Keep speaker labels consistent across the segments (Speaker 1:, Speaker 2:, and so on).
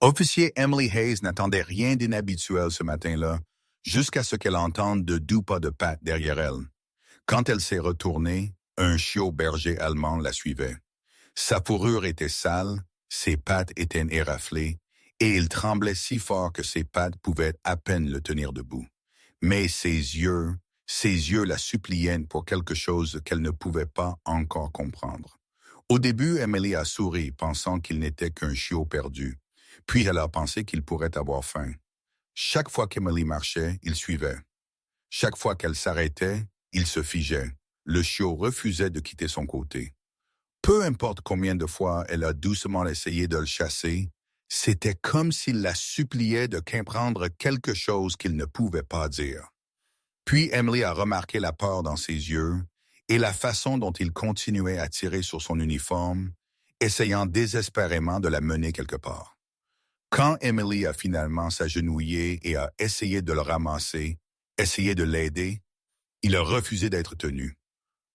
Speaker 1: Officier Emily Hayes n'attendait rien d'inhabituel ce matin-là, jusqu'à ce qu'elle entende de doux pas de Pat derrière elle. Quand elle s'est retournée, un chiot berger allemand la suivait. Sa fourrure était sale, ses pattes étaient éraflées, et il tremblait si fort que ses pattes pouvaient à peine le tenir debout. Mais ses yeux la suppliaient pour quelque chose qu'elle ne pouvait pas encore comprendre. Au début, Emily a souri, pensant qu'il n'était qu'un chiot perdu. Puis elle a pensé qu'il pourrait avoir faim. Chaque fois qu'Emily marchait, il suivait. Chaque fois qu'elle s'arrêtait, il se figeait. Le chiot refusait de quitter son côté. Peu importe combien de fois elle a doucement essayé de le chasser, c'était comme s'il la suppliait de comprendre quelque chose qu'il ne pouvait pas dire. Puis Emily a remarqué la peur dans ses yeux et la façon dont il continuait à tirer sur son uniforme, essayant désespérément de la mener quelque part. Quand Emily a finalement s'agenouillé et a essayé de le ramasser, essayé de l'aider, il a refusé d'être tenu.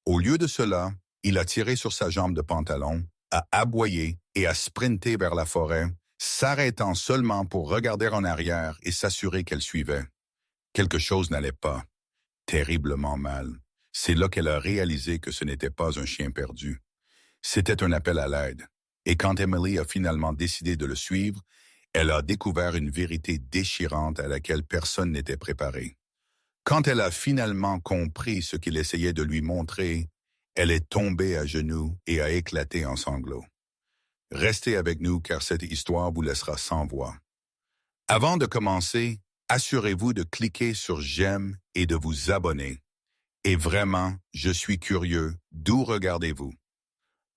Speaker 1: Au lieu de cela, il a tiré sur sa jambe de pantalon, a aboyé et a sprinté vers la forêt, s'arrêtant seulement pour regarder en arrière et s'assurer qu'elle suivait. Quelque chose n'allait pas. Terriblement mal. C'est là qu'elle a réalisé que ce n'était pas un chien perdu. C'était un appel à l'aide. Et quand Emily a finalement décidé de le suivre, elle a découvert une vérité déchirante à laquelle personne n'était préparé. Quand elle a finalement compris ce qu'il essayait de lui montrer, elle est tombée à genoux et a éclaté en sanglots. Restez avec nous car cette histoire vous laissera sans voix. Avant de commencer, assurez-vous de cliquer sur j'aime et de vous abonner. Et vraiment, je suis curieux, d'où regardez-vous?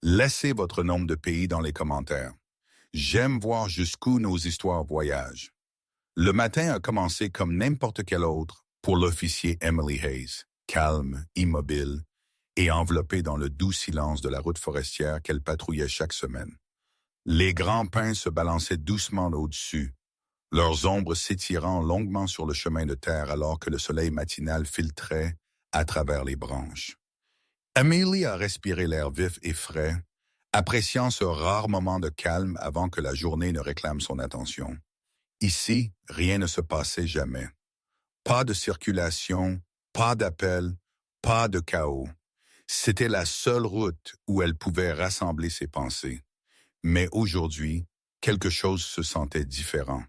Speaker 1: Laissez votre nombre de pays dans les commentaires. J'aime voir jusqu'où nos histoires voyagent. Le matin a commencé comme n'importe quel autre pour l'officier Emily Hayes, calme, immobile et enveloppée dans le doux silence de la route forestière qu'elle patrouillait chaque semaine. Les grands pins se balançaient doucement au-dessus, leurs ombres s'étirant longuement sur le chemin de terre alors que le soleil matinal filtrait à travers les branches. Emily a respiré l'air vif et frais, appréciant ce rare moment de calme avant que la journée ne réclame son attention. Ici, rien ne se passait jamais. Pas de circulation, pas d'appel, pas de chaos. C'était la seule route où elle pouvait rassembler ses pensées. Mais aujourd'hui, quelque chose se sentait différent.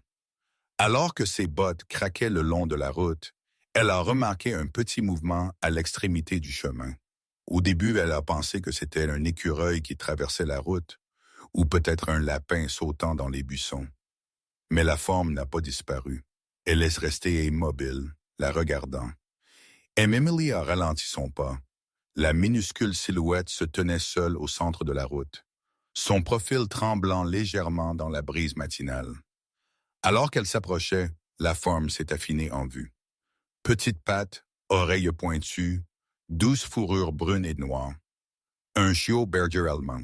Speaker 1: Alors que ses bottes craquaient le long de la route, elle a remarqué un petit mouvement à l'extrémité du chemin. Au début, elle a pensé que c'était un écureuil qui traversait la route, ou peut-être un lapin sautant dans les buissons. Mais la forme n'a pas disparu. Elle laisse rester immobile, la regardant. Et Emily a ralenti son pas. La minuscule silhouette se tenait seule au centre de la route, son profil tremblant légèrement dans la brise matinale. Alors qu'elle s'approchait, la forme s'est affinée en vue. Petites pattes, oreilles pointues, douce fourrure brune et noire. Un chiot berger allemand.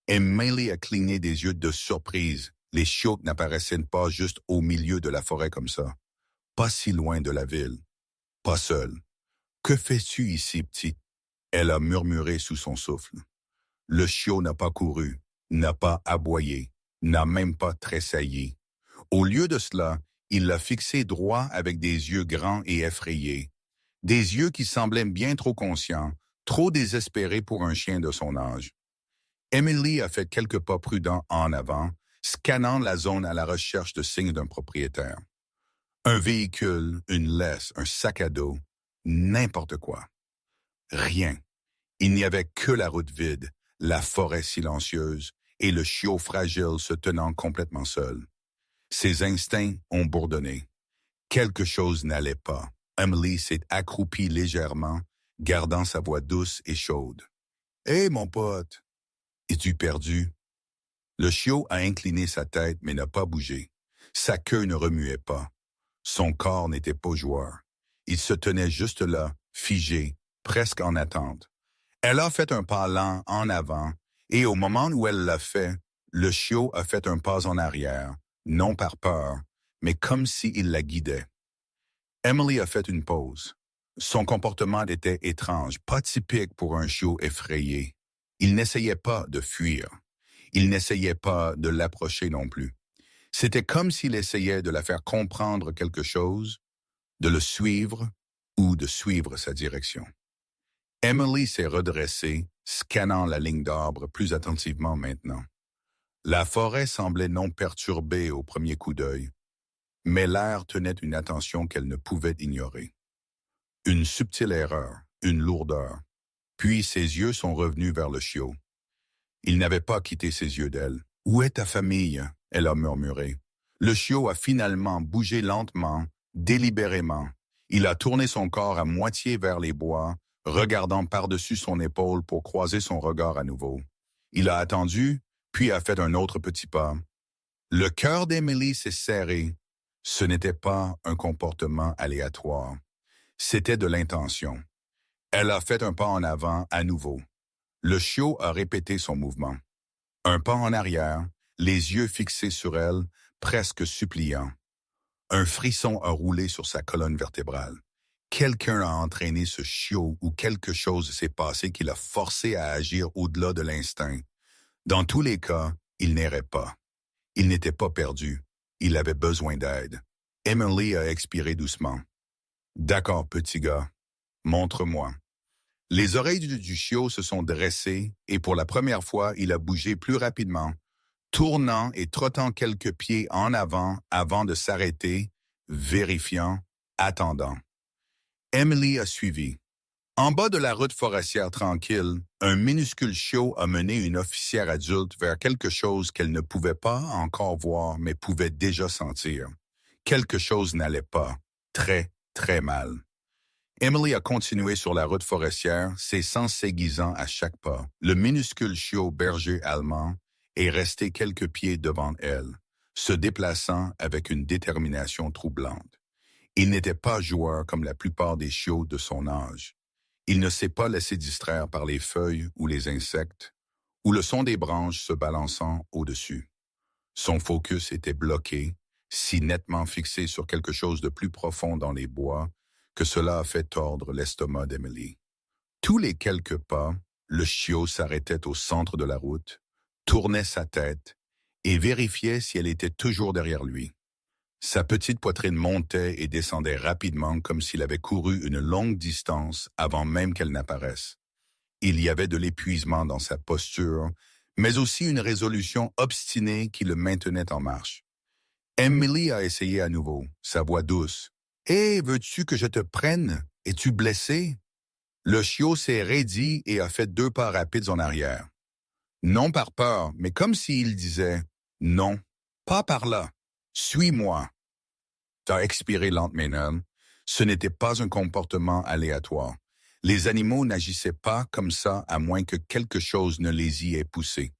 Speaker 1: Emily a cligné des yeux de surprise. Les chiots n'apparaissaient pas juste au milieu de la forêt comme ça. Pas si loin de la ville. Pas seule. Que fais-tu ici, petite? Elle a murmuré sous son souffle. Le chiot n'a pas couru, n'a pas aboyé, n'a même pas tressailli. Au lieu de cela, il l'a fixé droit avec des yeux grands et effrayés. Des yeux qui semblaient bien trop conscients, trop désespérés pour un chien de son âge. Emily a fait quelques pas prudents en avant, scannant la zone à la recherche de signes d'un propriétaire. Un véhicule, une laisse, un sac à dos, n'importe quoi. Rien. Il n'y avait que la route vide, la forêt silencieuse et le chiot fragile se tenant complètement seul. Ses instincts ont bourdonné. Quelque chose n'allait pas. Emily s'est accroupie légèrement, gardant sa voix douce et chaude. « Hé, mon pote! Es-tu perdu? » Le chiot a incliné sa tête mais n'a pas bougé. Sa queue ne remuait pas. Son corps n'était pas joueur. Il se tenait juste là, figé, presque en attente. Elle a fait un pas lent en avant, et au moment où elle l'a fait, le chiot a fait un pas en arrière, non par peur, mais comme s'il la guidait. Emily a fait une pause. Son comportement était étrange, pas typique pour un chiot effrayé. Il n'essayait pas de fuir. Il n'essayait pas de l'approcher non plus. C'était comme s'il essayait de la faire comprendre quelque chose, de le suivre ou de suivre sa direction. Emily s'est redressée, scannant la ligne d'arbre plus attentivement maintenant. La forêt semblait non perturbée au premier coup d'œil, mais l'air tenait une attention qu'elle ne pouvait ignorer. Une subtile erreur, une lourdeur. Puis ses yeux sont revenus vers le chiot. Il n'avait pas quitté ses yeux d'elle. « Où est ta famille ?» elle a murmuré. Le chiot a finalement bougé lentement, délibérément. Il a tourné son corps à moitié vers les bois, regardant par-dessus son épaule pour croiser son regard à nouveau. Il a attendu, puis a fait un autre petit pas. Le cœur d'Emily s'est serré. Ce n'était pas un comportement aléatoire. C'était de l'intention. Elle a fait un pas en avant à nouveau. Le chiot a répété son mouvement. Un pas en arrière, les yeux fixés sur elle, presque suppliants. Un frisson a roulé sur sa colonne vertébrale. Quelqu'un a entraîné ce chiot ou quelque chose s'est passé qui l'a forcé à agir au-delà de l'instinct. Dans tous les cas, il n'errait pas. Il n'était pas perdu. Il avait besoin d'aide. Emily a expiré doucement. « D'accord, petit gars. Montre-moi. » Les oreilles du chiot se sont dressées et pour la première fois, il a bougé plus rapidement, tournant et trottant quelques pieds en avant de s'arrêter, vérifiant, attendant. Emily a suivi. En bas de la route forestière tranquille, un minuscule chiot a mené une officière adulte vers quelque chose qu'elle ne pouvait pas encore voir mais pouvait déjà sentir. Quelque chose n'allait pas, très, très mal. Emily a continué sur la route forestière, ses sens s'aiguisant à chaque pas. Le minuscule chiot berger allemand est resté quelques pieds devant elle, se déplaçant avec une détermination troublante. Il n'était pas joueur comme la plupart des chiots de son âge. Il ne s'est pas laissé distraire par les feuilles ou les insectes, ou le son des branches se balançant au-dessus. Son focus était bloqué, si nettement fixé sur quelque chose de plus profond dans les bois, que cela a fait tordre l'estomac d'Emily. Tous les quelques pas, le chiot s'arrêtait au centre de la route, tournait sa tête et vérifiait si elle était toujours derrière lui. Sa petite poitrine montait et descendait rapidement comme s'il avait couru une longue distance avant même qu'elle n'apparaisse. Il y avait de l'épuisement dans sa posture, mais aussi une résolution obstinée qui le maintenait en marche. Emily a essayé à nouveau, sa voix douce. « Hé, veux-tu que je te prenne? Es-tu blessé? » Le chiot s'est raidi et a fait 2 pas rapides en arrière. Non par peur, mais comme s'il disait « Non, pas par là. Suis-moi. » T'as expiré lentement. Ce n'était pas un comportement aléatoire. Les animaux n'agissaient pas comme ça à moins que quelque chose ne les y ait poussés.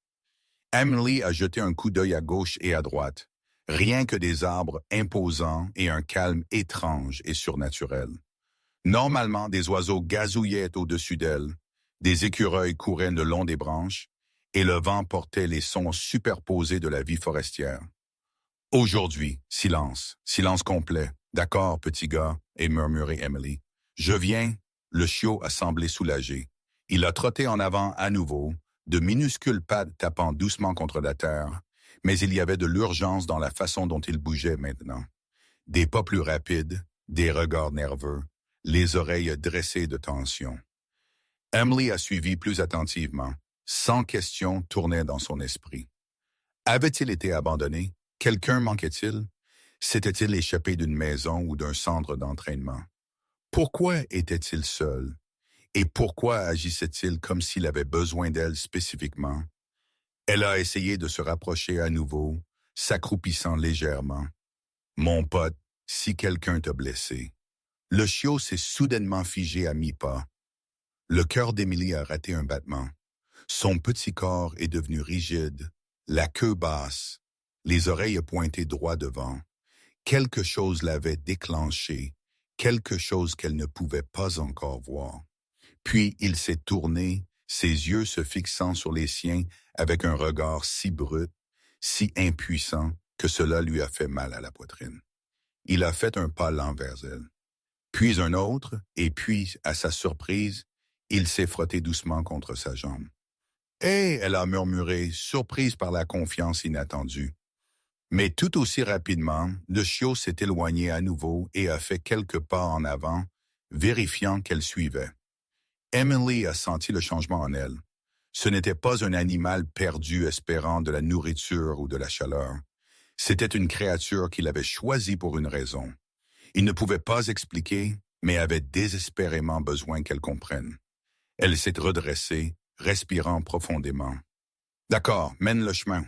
Speaker 1: Emily a jeté un coup d'œil à gauche et à droite. Rien que des arbres imposants et un calme étrange et surnaturel. Normalement, des oiseaux gazouillaient au-dessus d'elle, des écureuils couraient le long des branches, et le vent portait les sons superposés de la vie forestière. Aujourd'hui, silence, silence complet. « D'accord, petit gars, » et murmurait Emily. « Je viens. » Le chiot a semblé soulagé. Il a trotté en avant à nouveau, de minuscules pattes tapant doucement contre la terre, mais il y avait de l'urgence dans la façon dont il bougeait maintenant. Des pas plus rapides, des regards nerveux, les oreilles dressées de tension. Emily a suivi plus attentivement. 100 questions tournaient dans son esprit. Avait-il été abandonné? Quelqu'un manquait-il? S'était-il échappé d'une maison ou d'un centre d'entraînement? Pourquoi était-il seul? Et pourquoi agissait-il comme s'il avait besoin d'elle spécifiquement? Elle a essayé de se rapprocher à nouveau, s'accroupissant légèrement. « Mon pote, si quelqu'un t'a blessé. » Le chiot s'est soudainement figé à mi-pas. Le cœur d'Emily a raté un battement. Son petit corps est devenu rigide, la queue basse, les oreilles pointées droit devant. Quelque chose l'avait déclenché, quelque chose qu'elle ne pouvait pas encore voir. Puis il s'est tourné, ses yeux se fixant sur les siens avec un regard si brut, si impuissant que cela lui a fait mal à la poitrine. Il a fait un pas lent vers elle. Puis un autre, et puis, à sa surprise, il s'est frotté doucement contre sa jambe. « Hé !» elle a murmuré, surprise par la confiance inattendue. Mais tout aussi rapidement, le chiot s'est éloigné à nouveau et a fait quelques pas en avant, vérifiant qu'elle suivait. Emily a senti le changement en elle. Ce n'était pas un animal perdu espérant de la nourriture ou de la chaleur. C'était une créature qu'il avait choisie pour une raison. Il ne pouvait pas expliquer, mais avait désespérément besoin qu'elle comprenne. Elle s'est redressée, respirant profondément. D'accord, mène le chemin.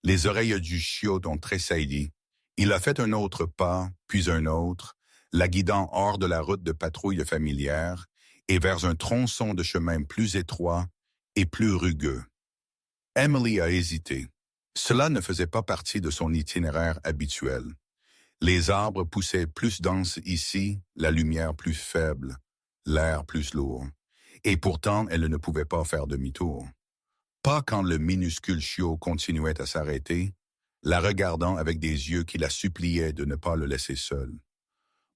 Speaker 1: Les oreilles du chiot ont tressailli. Il a fait un autre pas, puis un autre, la guidant hors de la route de patrouille familière et vers un tronçon de chemin plus étroit et plus rugueux. Emily a hésité. Cela ne faisait pas partie de son itinéraire habituel. Les arbres poussaient plus denses ici, la lumière plus faible, l'air plus lourd. Et pourtant, elle ne pouvait pas faire demi-tour. Pas quand le minuscule chiot continuait à s'arrêter, la regardant avec des yeux qui la suppliaient de ne pas le laisser seul.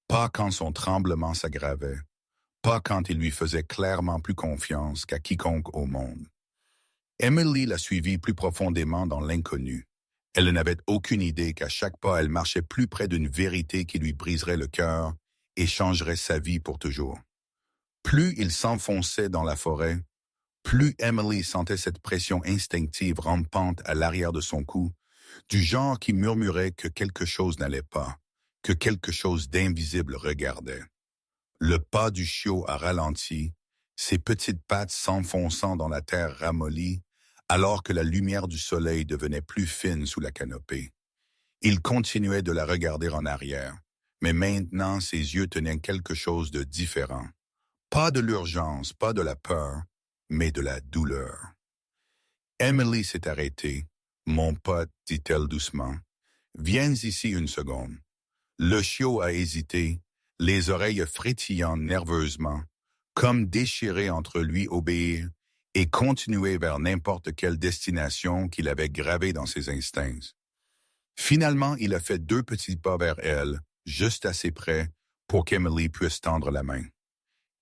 Speaker 1: Pas quand son tremblement s'aggravait. Pas quand il lui faisait clairement plus confiance qu'à quiconque au monde. Emily la suivit plus profondément dans l'inconnu. Elle n'avait aucune idée qu'à chaque pas, elle marchait plus près d'une vérité qui lui briserait le cœur et changerait sa vie pour toujours. Plus il s'enfonçait dans la forêt, plus Emily sentait cette pression instinctive rampante à l'arrière de son cou, du genre qui murmurait que quelque chose n'allait pas, que quelque chose d'invisible regardait. Le pas du chiot a ralenti, ses petites pattes s'enfonçant dans la terre ramollie, alors que la lumière du soleil devenait plus fine sous la canopée. Il continuait de la regarder en arrière, mais maintenant ses yeux tenaient quelque chose de différent. Pas de l'urgence, pas de la peur, mais de la douleur. Emily s'est arrêtée. Mon pote, dit-elle doucement, viens ici une seconde. Le chiot a hésité, les oreilles frétillant nerveusement, comme déchiré entre lui obéir et continuer vers n'importe quelle destination qu'il avait gravée dans ses instincts. Finalement, il a fait 2 petits pas vers elle, juste assez près pour qu'Emily puisse tendre la main.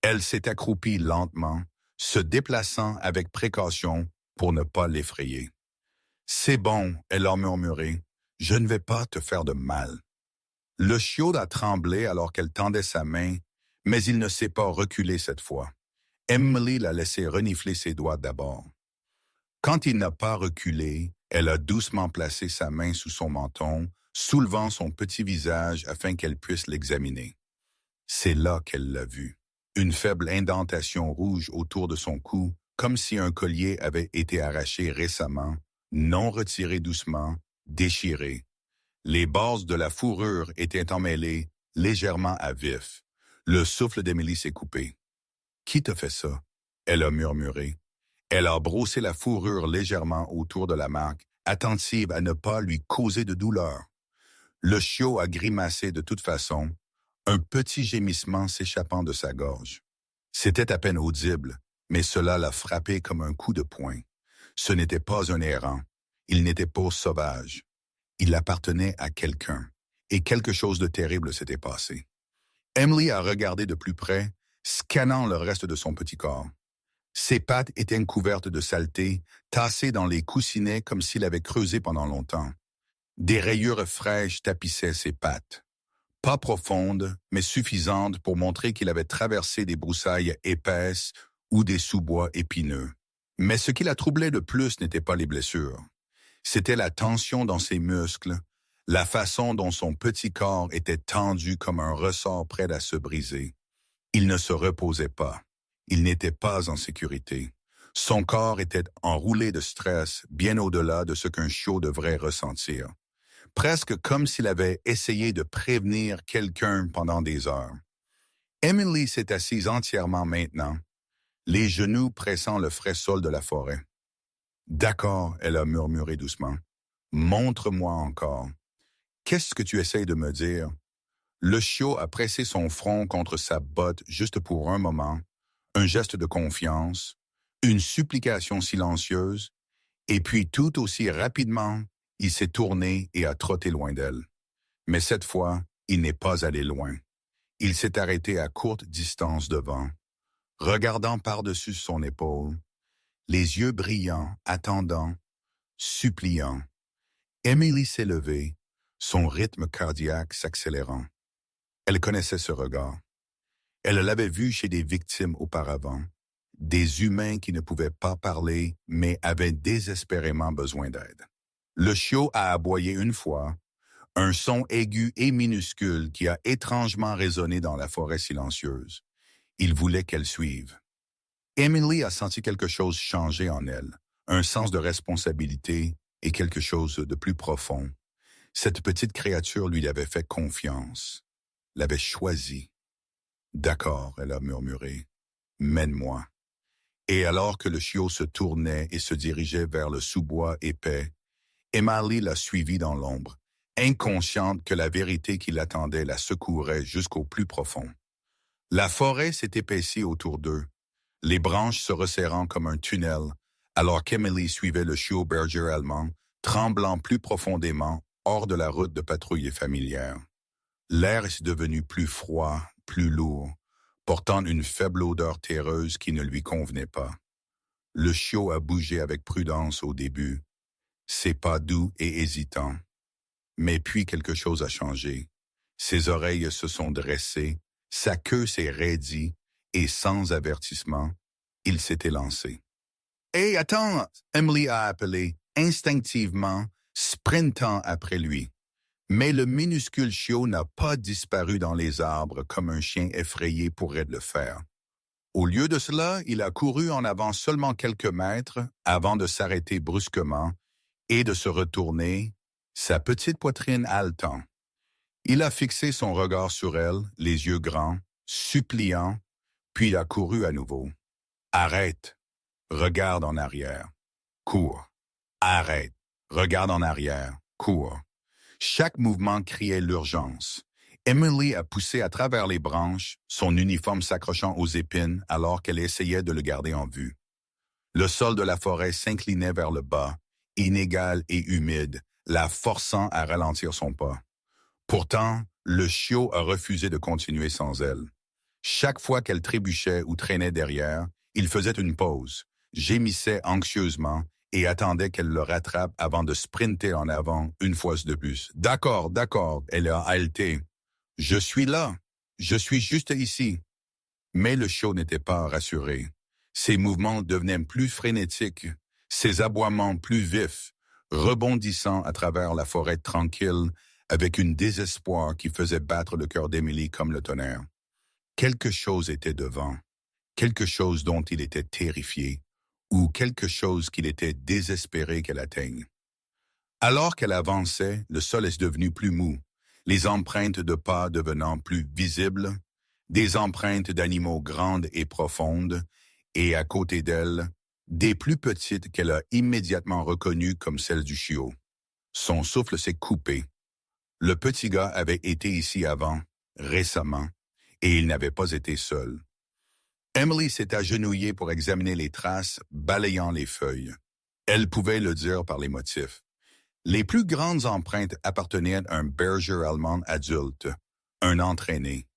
Speaker 1: Elle s'est accroupie lentement, se déplaçant avec précaution pour ne pas l'effrayer. « C'est bon, » elle a murmuré, « je ne vais pas te faire de mal. » Le chiot a tremblé alors qu'elle tendait sa main, mais il ne s'est pas reculé cette fois. Emily l'a laissé renifler ses doigts d'abord. Quand il n'a pas reculé, elle a doucement placé sa main sous son menton, soulevant son petit visage afin qu'elle puisse l'examiner. C'est là qu'elle l'a vu. Une faible indentation rouge autour de son cou, comme si un collier avait été arraché récemment, non retiré doucement, déchiré. Les bords de la fourrure étaient emmêlés, légèrement à vif. Le souffle d'Emily s'est coupé. « Qui te fait ça? » Elle a murmuré. Elle a brossé la fourrure légèrement autour de la marque, attentive à ne pas lui causer de douleur. Le chiot a grimacé de toute façon, un petit gémissement s'échappant de sa gorge. C'était à peine audible, mais cela l'a frappé comme un coup de poing. Ce n'était pas un errant, il n'était pas sauvage. Il appartenait à quelqu'un, et quelque chose de terrible s'était passé. Emily a regardé de plus près, scannant le reste de son petit corps. Ses pattes étaient couvertes de saleté, tassées dans les coussinets comme s'il avait creusé pendant longtemps. Des rayures fraîches tapissaient ses pattes. Pas profondes, mais suffisantes pour montrer qu'il avait traversé des broussailles épaisses ou des sous-bois épineux. Mais ce qui la troublait le plus n'était pas les blessures. C'était la tension dans ses muscles, la façon dont son petit corps était tendu comme un ressort prêt à se briser. Il ne se reposait pas. Il n'était pas en sécurité. Son corps était enroulé de stress bien au-delà de ce qu'un chiot devrait ressentir. Presque comme s'il avait essayé de prévenir quelqu'un pendant des heures. Emily s'est assise entièrement maintenant, les genoux pressant le frais sol de la forêt. « D'accord, » elle a murmuré doucement. « Montre-moi encore. Qu'est-ce que tu essayes de me dire? » Le chiot a pressé son front contre sa botte juste pour un moment, un geste de confiance, une supplication silencieuse, et puis tout aussi rapidement, il s'est tourné et a trotté loin d'elle. Mais cette fois, il n'est pas allé loin. Il s'est arrêté à courte distance devant, regardant par-dessus son épaule, les yeux brillants, attendant, suppliant. Emily s'est levée, son rythme cardiaque s'accélérant. Elle connaissait ce regard. Elle l'avait vu chez des victimes auparavant, des humains qui ne pouvaient pas parler mais avaient désespérément besoin d'aide. Le chiot a aboyé une fois, un son aigu et minuscule qui a étrangement résonné dans la forêt silencieuse. Il voulait qu'elle suive. Emily a senti quelque chose changer en elle, un sens de responsabilité et quelque chose de plus profond. Cette petite créature lui avait fait confiance, l'avait choisi. « D'accord, » elle a murmuré, « mène-moi. » Et alors que le chiot se tournait et se dirigeait vers le sous-bois épais, Emily l'a suivi dans l'ombre, inconsciente que la vérité qui l'attendait la secourait jusqu'au plus profond. La forêt s'est épaissie autour d'eux, les branches se resserrant comme un tunnel, alors qu'Emily suivait le chiot berger allemand, tremblant plus profondément hors de la route de patrouille familière. L'air est devenu plus froid, plus lourd, portant une faible odeur terreuse qui ne lui convenait pas. Le chiot a bougé avec prudence au début, ses pas doux et hésitants. Mais puis quelque chose a changé. Ses oreilles se sont dressées, sa queue s'est raidie, et sans avertissement, il s'était lancé. « Hé, attends !» Emily a appelé, instinctivement, sprintant après lui. Mais le minuscule chiot n'a pas disparu dans les arbres comme un chien effrayé pourrait le faire. Au lieu de cela, il a couru en avant seulement quelques mètres avant de s'arrêter brusquement et de se retourner, sa petite poitrine haletant. Il a fixé son regard sur elle, les yeux grands, suppliants, puis a couru à nouveau. « Arrête, regarde en arrière, cours. Arrête, regarde en arrière, cours. » Chaque mouvement criait l'urgence. Emily a poussé à travers les branches, son uniforme s'accrochant aux épines alors qu'elle essayait de le garder en vue. Le sol de la forêt s'inclinait vers le bas, inégal et humide, la forçant à ralentir son pas. Pourtant, le chiot a refusé de continuer sans elle. Chaque fois qu'elle trébuchait ou traînait derrière, il faisait une pause, gémissait anxieusement et attendait qu'elle le rattrape avant de sprinter en avant une fois de plus. « D'accord, d'accord », elle a haleté. « Je suis là, je suis juste ici. » Mais le chiot n'était pas rassuré. Ses mouvements devenaient plus frénétiques, ses aboiements plus vifs, rebondissant à travers la forêt tranquille avec une désespoir qui faisait battre le cœur d'Emily comme le tonnerre. Quelque chose était devant, quelque chose dont il était terrifié, ou quelque chose qu'il était désespéré qu'elle atteigne. Alors qu'elle avançait, le sol est devenu plus mou, les empreintes de pas devenant plus visibles, des empreintes d'animaux grandes et profondes, et à côté d'elle, des plus petites qu'elle a immédiatement reconnues comme celles du chiot. Son souffle s'est coupé. Le petit gars avait été ici avant, récemment, et il n'avait pas été seul. Emily s'est agenouillée pour examiner les traces, balayant les feuilles. Elle pouvait le dire par les motifs. Les plus grandes empreintes appartenaient à un berger allemand adulte, un entraîné.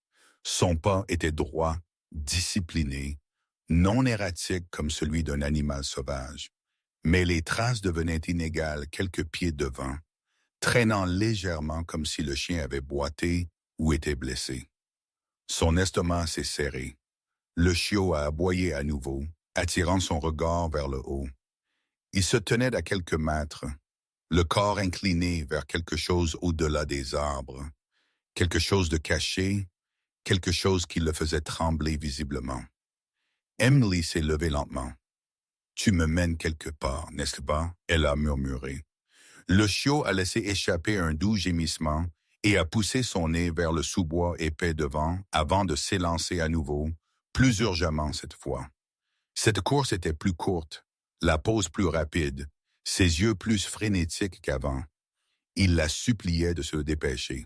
Speaker 1: Son pas était droit, discipliné, non erratique comme celui d'un animal sauvage. Mais les traces devenaient inégales quelques pieds devant, traînant légèrement comme si le chien avait boité ou était blessé. Son estomac s'est serré. Le chiot a aboyé à nouveau, attirant son regard vers le haut. Il se tenait à quelques mètres, le corps incliné vers quelque chose au-delà des arbres, quelque chose de caché, quelque chose qui le faisait trembler visiblement. Emily s'est levée lentement. « Tu me mènes quelque part, n'est-ce pas ?» elle a murmuré. Le chiot a laissé échapper un doux gémissement et a poussé son nez vers le sous-bois épais devant avant de s'élancer à nouveau, plus urgemment cette fois. Cette course était plus courte, la pause plus rapide, ses yeux plus frénétiques qu'avant. Il la suppliait de se dépêcher.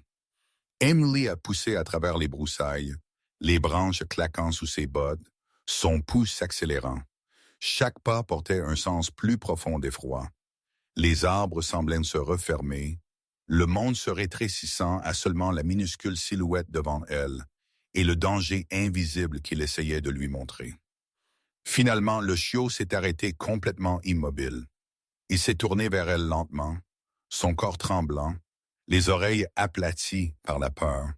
Speaker 1: Emily a poussé à travers les broussailles, les branches claquant sous ses bottes, son pouls s'accélérant. Chaque pas portait un sens plus profond d'effroi. Les arbres semblaient se refermer, le monde se rétrécissant à seulement la minuscule silhouette devant elle et le danger invisible qu'il essayait de lui montrer. Finalement, le chiot s'est arrêté complètement immobile. Il s'est tourné vers elle lentement, son corps tremblant, les oreilles aplaties par la peur.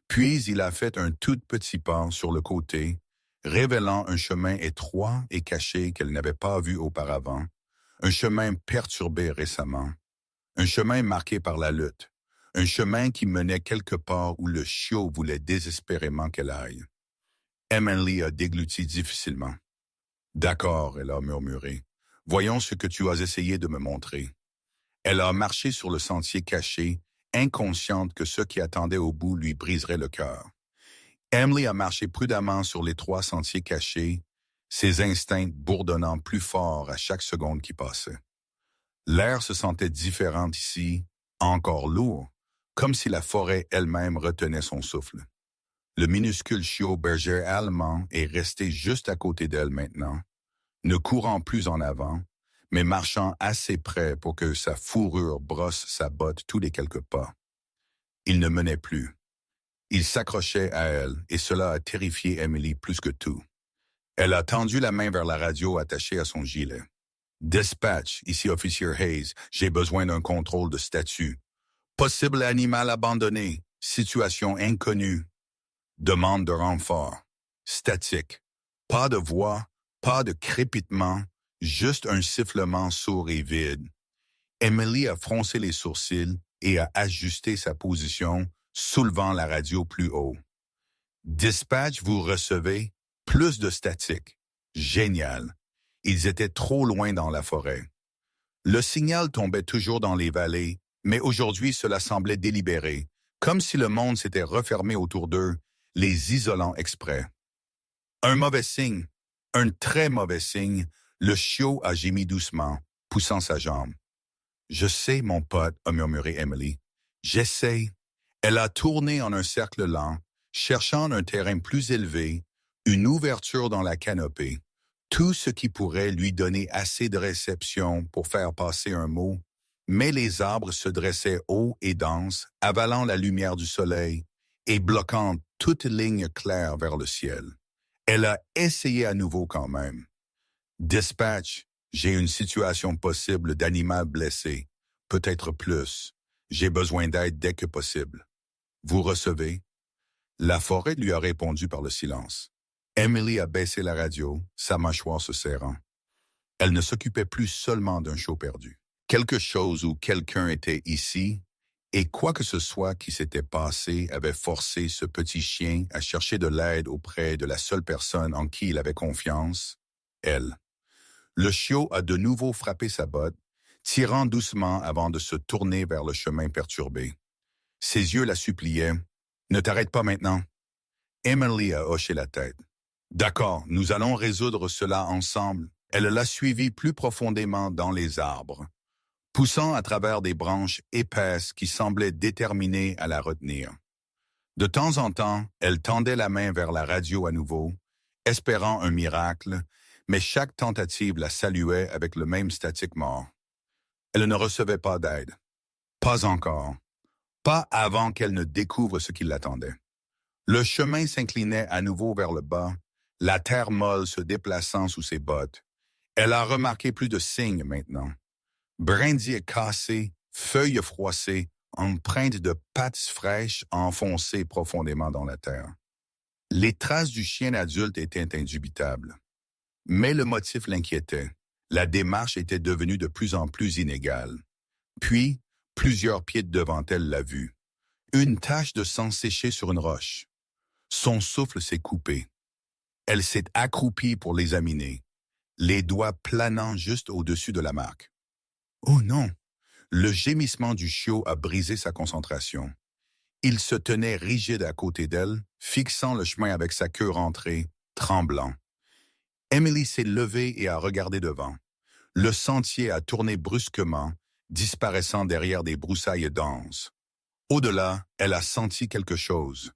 Speaker 1: Puis il a fait un tout petit pas sur le côté, révélant un chemin étroit et caché qu'elle n'avait pas vu auparavant, un chemin perturbé récemment, un chemin marqué par la lutte, un chemin qui menait quelque part où le chiot voulait désespérément qu'elle aille. Emily a dégluti difficilement. « D'accord, elle a murmuré. Voyons ce que tu as essayé de me montrer. » Elle a marché sur le sentier caché, inconsciente que ce qui attendait au bout lui briserait le cœur. Emily a marché prudemment sur les 3 sentiers cachés, ses instincts bourdonnant plus fort à chaque seconde qui passait. L'air se sentait différent ici, encore lourd, comme si la forêt elle-même retenait son souffle. Le minuscule chiot berger allemand est resté juste à côté d'elle maintenant, ne courant plus en avant, mais marchant assez près pour que sa fourrure brosse sa botte tous les quelques pas. Il ne menait plus. Il s'accrochait à elle, et cela a terrifié Emily plus que tout. Elle a tendu la main vers la radio attachée à son gilet. « Dispatch, ici officier Hayes, j'ai besoin d'un contrôle de statut. Possible animal abandonné, situation inconnue. Demande de renfort. Statique. Pas de voix, pas de crépitement, juste un sifflement sourd et vide. » Emily a froncé les sourcils et a ajusté sa position, soulevant la radio plus haut. « Dispatch, vous recevez plus de statique. Génial. » Ils étaient trop loin dans la forêt. Le signal tombait toujours dans les vallées, mais aujourd'hui cela semblait délibéré, comme si le monde s'était refermé autour d'eux, les isolant exprès. Un mauvais signe, un très mauvais signe, le chiot a gémi doucement, poussant sa jambe. « Je sais, mon pote, » a murmuré Emily. « J'essaie. » Elle a tourné en un cercle lent, cherchant un terrain plus élevé, une ouverture dans la canopée, tout ce qui pourrait lui donner assez de réception pour faire passer un mot, mais les arbres se dressaient hauts et denses, avalant la lumière du soleil et bloquant toute ligne claire vers le ciel. Elle a essayé à nouveau quand même. « Dispatch, j'ai une situation possible d'animal blessé, peut-être plus. J'ai besoin d'aide dès que possible. Vous recevez? » La forêt lui a répondu par le silence. Emily a baissé la radio, sa mâchoire se serrant. Elle ne s'occupait plus seulement d'un chiot perdu. Quelque chose ou quelqu'un était ici, et quoi que ce soit qui s'était passé avait forcé ce petit chien à chercher de l'aide auprès de la seule personne en qui il avait confiance, elle. Le chiot a de nouveau frappé sa botte, tirant doucement avant de se tourner vers le chemin perturbé. Ses yeux la suppliaient. « Ne t'arrête pas maintenant. » Emily a hoché la tête. « D'accord, nous allons résoudre cela ensemble. » Elle l'a suivi plus profondément dans les arbres, poussant à travers des branches épaisses qui semblaient déterminées à la retenir. De temps en temps, elle tendait la main vers la radio à nouveau, espérant un miracle, mais chaque tentative la saluait avec le même statique mort. Elle ne recevait pas d'aide. Pas encore. Pas avant qu'elle ne découvre ce qui l'attendait. Le chemin s'inclinait à nouveau vers le bas, la terre molle se déplaçant sous ses bottes. Elle a remarqué plus de signes maintenant. Brindilles cassées, feuilles froissées, empreintes de pattes fraîches enfoncées profondément dans la terre. Les traces du chien adulte étaient indubitables. Mais le motif l'inquiétait. La démarche était devenue de plus en plus inégale. Puis, plusieurs pieds devant elle l'a vue. Une tache de sang séché sur une roche. Son souffle s'est coupé. Elle s'est accroupie pour l'examiner, les doigts planant juste au-dessus de la marque. Oh non! Le gémissement du chiot a brisé sa concentration. Il se tenait rigide à côté d'elle, fixant le chemin avec sa queue rentrée, tremblant. Emily s'est levée et a regardé devant. Le sentier a tourné brusquement, disparaissant derrière des broussailles denses. Au-delà, elle a senti quelque chose.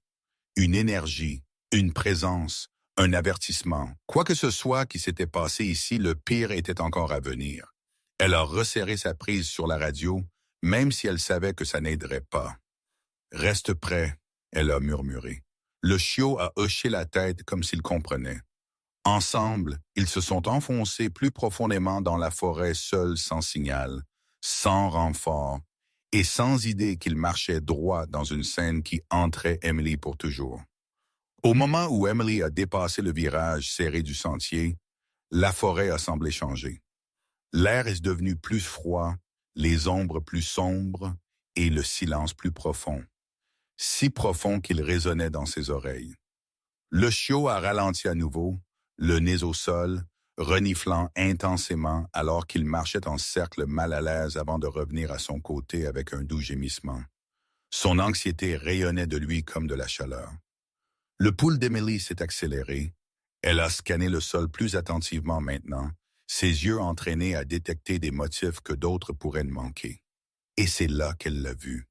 Speaker 1: Une énergie, une présence, un avertissement. Quoi que ce soit qui s'était passé ici, le pire était encore à venir. Elle a resserré sa prise sur la radio, même si elle savait que ça n'aiderait pas. « Reste prêt », elle a murmuré. Le chiot a hoché la tête comme s'il comprenait. Ensemble, ils se sont enfoncés plus profondément dans la forêt seuls sans signal, sans renfort, et sans idée qu'il marchait droit dans une scène qui entrait Emily pour toujours. Au moment où Emily a dépassé le virage serré du sentier, la forêt a semblé changer. L'air est devenu plus froid, les ombres plus sombres et le silence plus profond. Si profond qu'il résonnait dans ses oreilles. Le chiot a ralenti à nouveau, le nez au sol, reniflant intensément alors qu'il marchait en cercle mal à l'aise avant de revenir à son côté avec un doux gémissement. Son anxiété rayonnait de lui comme de la chaleur. Le pouls d'Emily s'est accéléré. Elle a scanné le sol plus attentivement maintenant, ses yeux entraînés à détecter des motifs que d'autres pourraient manquer. Et c'est là qu'elle l'a vu.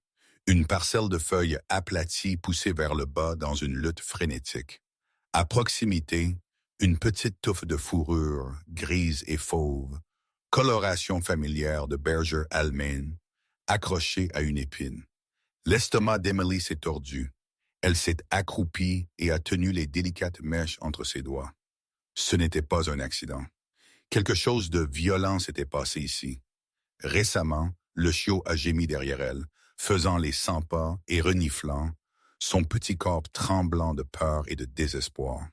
Speaker 1: Une parcelle de feuilles aplaties poussée vers le bas dans une lutte frénétique. À proximité, une petite touffe de fourrure, grise et fauve, coloration familière de berger allemande, accrochée à une épine. L'estomac d'Emily s'est tordu. Elle s'est accroupie et a tenu les délicates mèches entre ses doigts. Ce n'était pas un accident. Quelque chose de violent s'était passé ici. Récemment, le chiot a gémi derrière elle, faisant les 100 pas et reniflant, son petit corps tremblant de peur et de désespoir.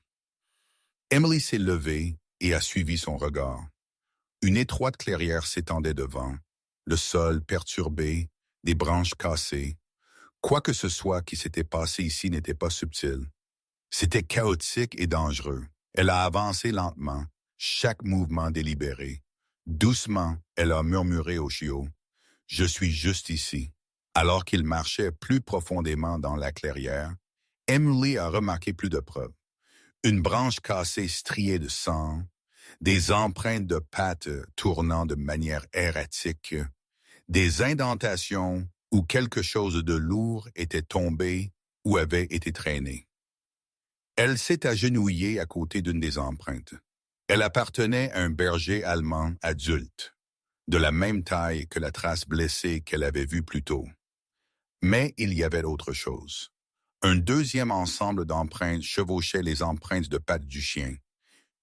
Speaker 1: Emily s'est levée et a suivi son regard. Une étroite clairière s'étendait devant, le sol perturbé, des branches cassées. Quoi que ce soit qui s'était passé ici n'était pas subtil. C'était chaotique et dangereux. Elle a avancé lentement, chaque mouvement délibéré. Doucement, elle a murmuré au chiot. « Je suis juste ici. » Alors qu'il marchait plus profondément dans la clairière, Emily a remarqué plus de preuves. Une branche cassée striée de sang, des empreintes de pattes tournant de manière erratique, des indentations où quelque chose de lourd était tombé ou avait été traîné. Elle s'est agenouillée à côté d'une des empreintes. Elle appartenait à un berger allemand adulte, de la même taille que la trace blessée qu'elle avait vue plus tôt. Mais il y avait autre chose. Un deuxième ensemble d'empreintes chevauchait les empreintes de pattes du chien,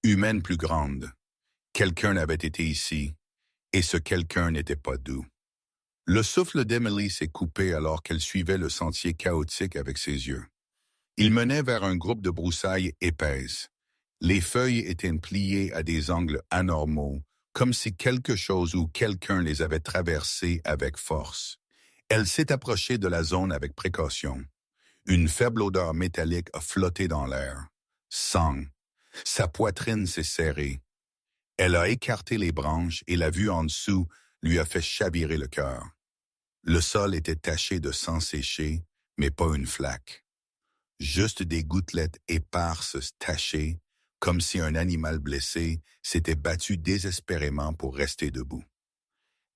Speaker 1: humaines plus grandes. Quelqu'un avait été ici, et ce quelqu'un n'était pas doux. Le souffle d'Emily s'est coupé alors qu'elle suivait le sentier chaotique avec ses yeux. Il menait vers un groupe de broussailles épaisses. Les feuilles étaient pliées à des angles anormaux, comme si quelque chose ou quelqu'un les avait traversées avec force. Elle s'est approchée de la zone avec précaution. Une faible odeur métallique a flotté dans l'air. Sang. Sa poitrine s'est serrée. Elle a écarté les branches et la vue en dessous lui a fait chavirer le cœur. Le sol était taché de sang séché, mais pas une flaque. Juste des gouttelettes éparses tachées, comme si un animal blessé s'était battu désespérément pour rester debout.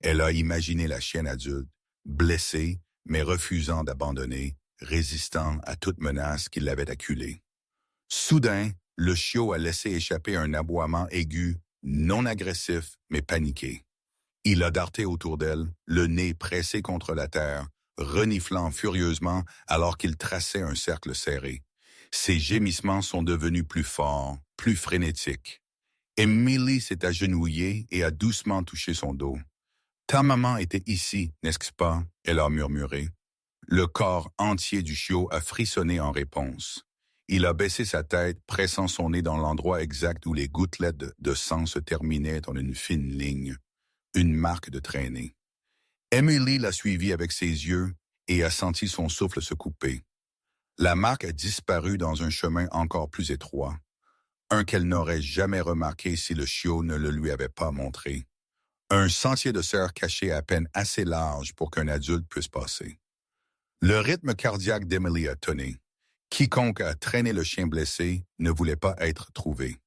Speaker 1: Elle a imaginé la chienne adulte, blessée, mais refusant d'abandonner, résistant à toute menace qui l'avait acculée. Soudain, le chiot a laissé échapper un aboiement aigu, non agressif, mais paniqué. Il a darté autour d'elle, le nez pressé contre la terre, reniflant furieusement alors qu'il traçait un cercle serré. Ses gémissements sont devenus plus forts, plus frénétiques. Emily s'est agenouillée et a doucement touché son dos. « Ta maman était ici, n'est-ce pas ?» elle a murmuré. Le corps entier du chiot a frissonné en réponse. Il a baissé sa tête, pressant son nez dans l'endroit exact où les gouttelettes de sang se terminaient en une fine ligne, une marque de traînée. Emily l'a suivi avec ses yeux et a senti son souffle se couper. La marque a disparu dans un chemin encore plus étroit, un qu'elle n'aurait jamais remarqué si le chiot ne le lui avait pas montré. Un sentier de serre caché à peine assez large pour qu'un adulte puisse passer. Le rythme cardiaque d'Emily a tonné. Quiconque a traîné le chien blessé ne voulait pas être trouvé.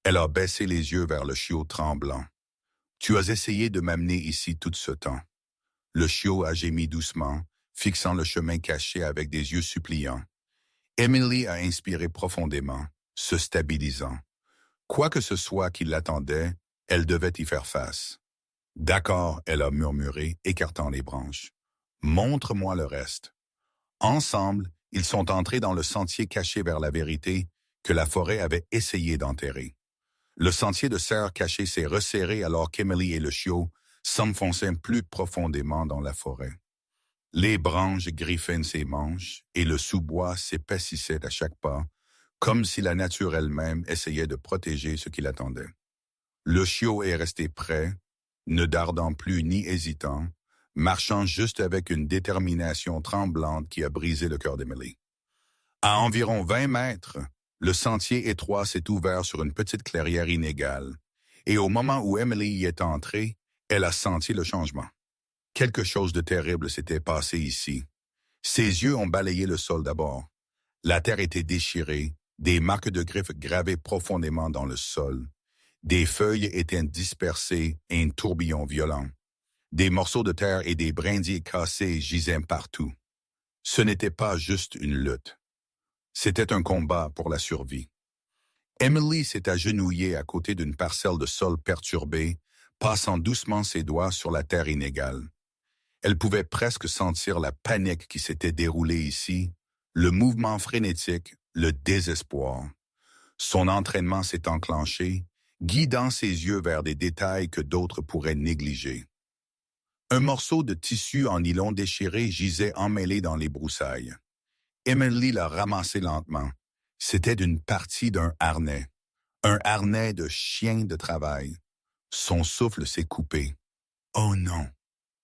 Speaker 1: Elle a baissé les yeux vers le chiot tremblant. « Tu as essayé de m'amener ici tout ce temps. » Le chiot a gémi doucement, fixant le chemin caché avec des yeux suppliants. Emily a inspiré profondément, se stabilisant. Quoi que ce soit qui l'attendait, elle devait y faire face. « D'accord, » elle a murmuré, écartant les branches. « Montre-moi le reste. » Ensemble, ils sont entrés dans le sentier caché vers la vérité que la forêt avait essayé d'enterrer. Le sentier de serre caché s'est resserré alors qu'Emily et le chiot s'enfonçaient plus profondément dans la forêt. Les branches griffaient ses manches et le sous-bois s'épaississait à chaque pas, comme si la nature elle-même essayait de protéger ce qui l'attendait. Le chiot est resté prêt, ne dardant plus ni hésitant, marchant juste avec une détermination tremblante qui a brisé le cœur d'Emily. À environ 20 mètres, le sentier étroit s'est ouvert sur une petite clairière inégale, et au moment où Emily y est entrée, elle a senti le changement. Quelque chose de terrible s'était passé ici. Ses yeux ont balayé le sol d'abord. La terre était déchirée, des marques de griffes gravées profondément dans le sol. Des feuilles étaient dispersées et un tourbillon violent. Des morceaux de terre et des brindilles cassées gisaient partout. Ce n'était pas juste une lutte. C'était un combat pour la survie. Emily s'est agenouillée à côté d'une parcelle de sol perturbée, passant doucement ses doigts sur la terre inégale. Elle pouvait presque sentir la panique qui s'était déroulée ici, le mouvement frénétique, le désespoir. Son entraînement s'est enclenché, guidant ses yeux vers des détails que d'autres pourraient négliger. Un morceau de tissu en nylon déchiré gisait emmêlé dans les broussailles. Emily l'a ramassé lentement. C'était une partie d'un harnais de chien de travail. Son souffle s'est coupé. Oh non!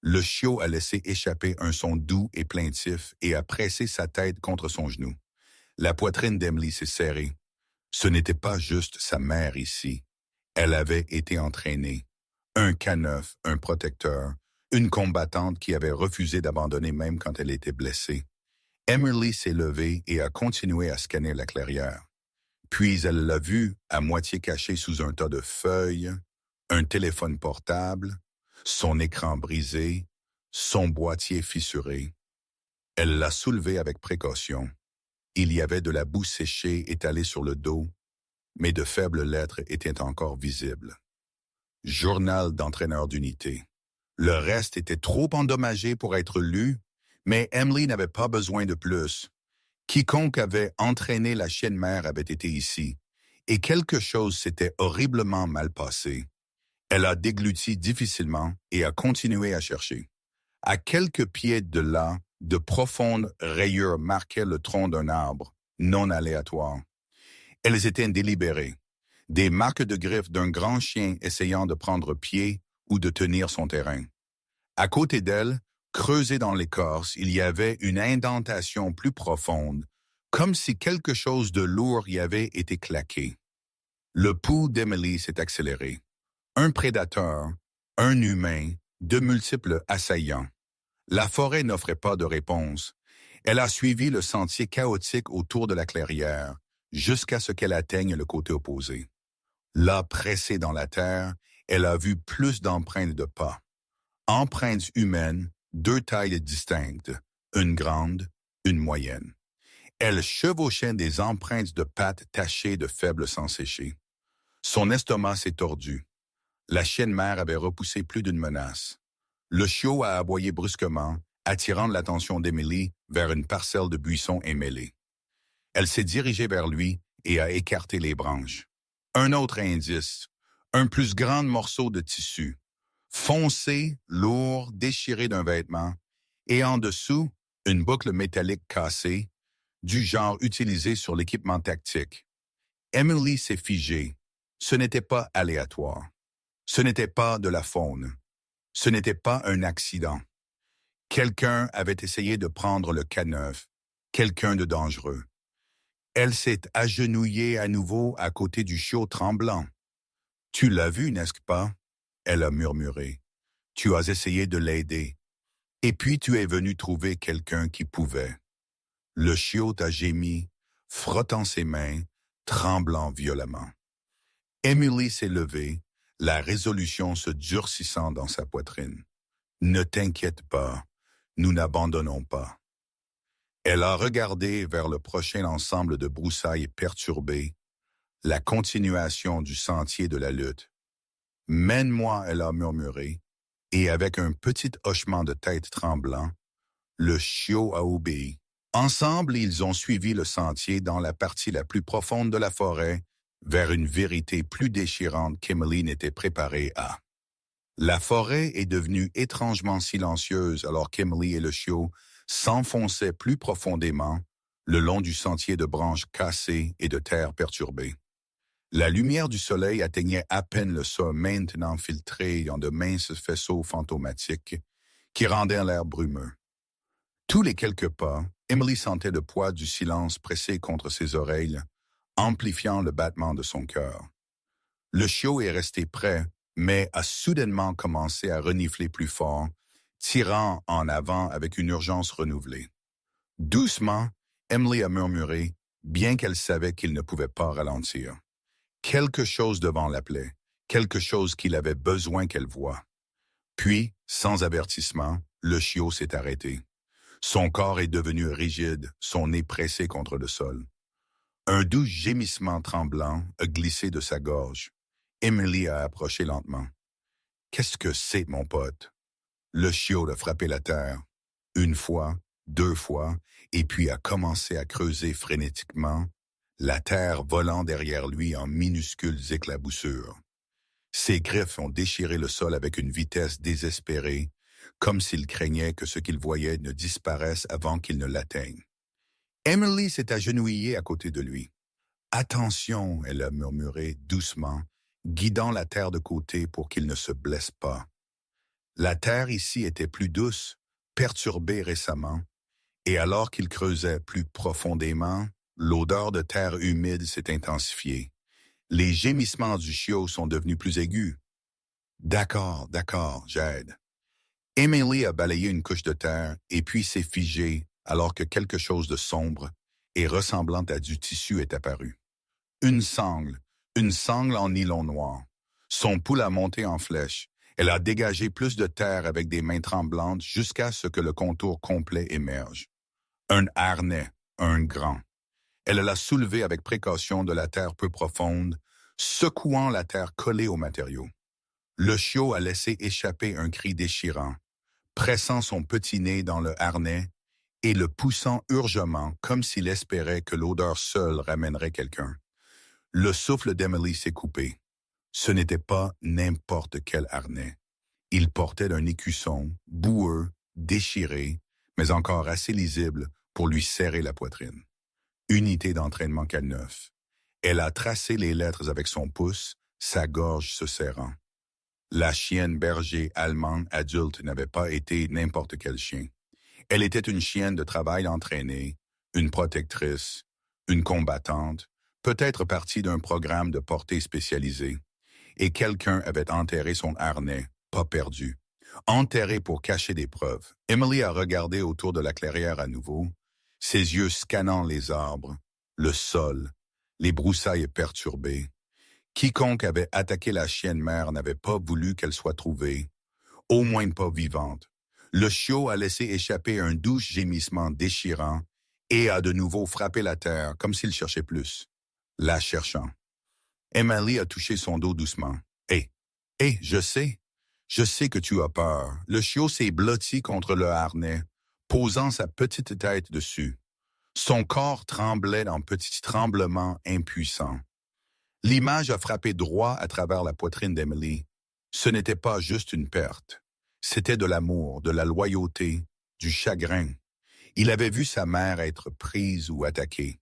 Speaker 1: Le chiot a laissé échapper un son doux et plaintif et a pressé sa tête contre son genou. La poitrine d'Emily s'est serrée. Ce n'était pas juste sa mère ici. Elle avait été entraînée. Un K9, un protecteur, une combattante qui avait refusé d'abandonner même quand elle était blessée. Emily s'est levée et a continué à scanner la clairière. Puis elle l'a vu à moitié caché sous un tas de feuilles, un téléphone portable, son écran brisé, son boîtier fissuré. Elle l'a soulevé avec précaution. Il y avait de la boue séchée étalée sur le dos, mais de faibles lettres étaient encore visibles. Journal d'entraîneur d'unité. Le reste était trop endommagé pour être lu, mais Emily n'avait pas besoin de plus. Quiconque avait entraîné la chienne mère avait été ici, et quelque chose s'était horriblement mal passé. Elle a dégluti difficilement et a continué à chercher. À quelques pieds de là, de profondes rayures marquaient le tronc d'un arbre, non aléatoire. Elles étaient délibérées, des marques de griffes d'un grand chien essayant de prendre pied ou de tenir son terrain. À côté d'elle, creusée dans l'écorce, il y avait une indentation plus profonde, comme si quelque chose de lourd y avait été claqué. Le pouls d'Emily s'est accéléré. Un prédateur, un humain, de multiples assaillants. La forêt n'offrait pas de réponse. Elle a suivi le sentier chaotique autour de la clairière, jusqu'à ce qu'elle atteigne le côté opposé. Là, pressée dans la terre, elle a vu plus d'empreintes de pas. Empreintes humaines, deux tailles distinctes, une grande, une moyenne. Elle chevauchait des empreintes de pattes tachées de faibles sang séchés. Son estomac s'est tordu. La chienne mère avait repoussé plus d'une menace. Le chiot a aboyé brusquement, attirant l'attention d'Emily vers une parcelle de buissons émêlés. Elle s'est dirigée vers lui et a écarté les branches. Un autre indice, un plus grand morceau de tissu, foncé, lourd, déchiré d'un vêtement, et en dessous, une boucle métallique cassée, du genre utilisé sur l'équipement tactique. Emily s'est figée. Ce n'était pas aléatoire. Ce n'était pas de la faune. Ce n'était pas un accident. Quelqu'un avait essayé de prendre le K9, quelqu'un de dangereux. Elle s'est agenouillée à nouveau à côté du chiot tremblant. « Tu l'as vu, n'est-ce pas? » Elle a murmuré. « Tu as essayé de l'aider. Et puis tu es venu trouver quelqu'un qui pouvait. » Le chiot a gémi, frottant ses mains, tremblant violemment. Emily s'est levée, la résolution se durcissant dans sa poitrine. « Ne t'inquiète pas, nous n'abandonnons pas. » Elle a regardé vers le prochain ensemble de broussailles perturbées, la continuation du sentier de la lutte. « Mène-moi, » elle a murmuré, et avec un petit hochement de tête tremblant, le chiot a obéi. Ensemble, ils ont suivi le sentier dans la partie la plus profonde de la forêt, vers une vérité plus déchirante qu'Emily n'était préparée à. La forêt est devenue étrangement silencieuse alors qu'Emily et le chiot s'enfonçaient plus profondément le long du sentier de branches cassées et de terre perturbée. La lumière du soleil atteignait à peine le sol maintenant filtré dans de minces faisceaux fantomatiques qui rendaient l'air brumeux. Tous les quelques pas, Emily sentait le poids du silence pressé contre ses oreilles, amplifiant le battement de son cœur. Le chiot est resté près, mais a soudainement commencé à renifler plus fort, tirant en avant avec une urgence renouvelée. Doucement, Emily a murmuré, bien qu'elle savait qu'il ne pouvait pas ralentir. Quelque chose devant l'appelait, quelque chose qu'il avait besoin qu'elle voie. Puis, sans avertissement, le chiot s'est arrêté. Son corps est devenu rigide, son nez pressé contre le sol. Un doux gémissement tremblant a glissé de sa gorge. Emily a approché lentement. « Qu'est-ce que c'est, mon pote? » Le chiot a frappé la terre. Une fois, deux fois, et puis a commencé à creuser frénétiquement, la terre volant derrière lui en minuscules éclaboussures. Ses griffes ont déchiré le sol avec une vitesse désespérée, comme s'il craignait que ce qu'il voyait ne disparaisse avant qu'il ne l'atteigne. Emily s'est agenouillée à côté de lui. « Attention », elle a murmuré doucement, guidant la terre de côté pour qu'il ne se blesse pas. La terre ici était plus douce, perturbée récemment, et alors qu'il creusait plus profondément, l'odeur de terre humide s'est intensifiée. Les gémissements du chiot sont devenus plus aigus. « D'accord, j'aide. » Emily a balayé une couche de terre et puis s'est figée alors que quelque chose de sombre et ressemblant à du tissu est apparu. Une sangle en nylon noir. Son pouls a monté en flèche. Elle a dégagé plus de terre avec des mains tremblantes jusqu'à ce que le contour complet émerge. Un harnais, un grand. Elle l'a soulevé avec précaution de la terre peu profonde, secouant la terre collée au matériau. Le chiot a laissé échapper un cri déchirant, pressant son petit nez dans le harnais et le poussant urgemment comme s'il espérait que l'odeur seule ramènerait quelqu'un. Le souffle d'Emily s'est coupé. Ce n'était pas n'importe quel harnais. Il portait un écusson, boueux, déchiré, mais encore assez lisible pour lui serrer la poitrine. Unité d'entraînement K9. Elle a tracé les lettres avec son pouce, sa gorge se serrant. La chienne berger allemande adulte n'avait pas été n'importe quel chien. Elle était une chienne de travail entraînée, une protectrice, une combattante, peut-être partie d'un programme de portée spécialisé. Et quelqu'un avait enterré son harnais, pas perdu. Enterré pour cacher des preuves. Emily a regardé autour de la clairière à nouveau, ses yeux scannant les arbres, le sol, les broussailles perturbées. Quiconque avait attaqué la chienne mère n'avait pas voulu qu'elle soit trouvée, au moins pas vivante. Le chiot a laissé échapper un doux gémissement déchirant et a de nouveau frappé la terre comme s'il cherchait plus, la cherchant. Emily a touché son dos doucement. « Hé, je sais que tu as peur. » Le chiot s'est blotti contre le harnais, posant sa petite tête dessus. Son corps tremblait en petits tremblements impuissants. L'image a frappé droit à travers la poitrine d'Emily. Ce n'était pas juste une perte. C'était de l'amour, de la loyauté, du chagrin. Il avait vu sa mère être prise ou attaquée.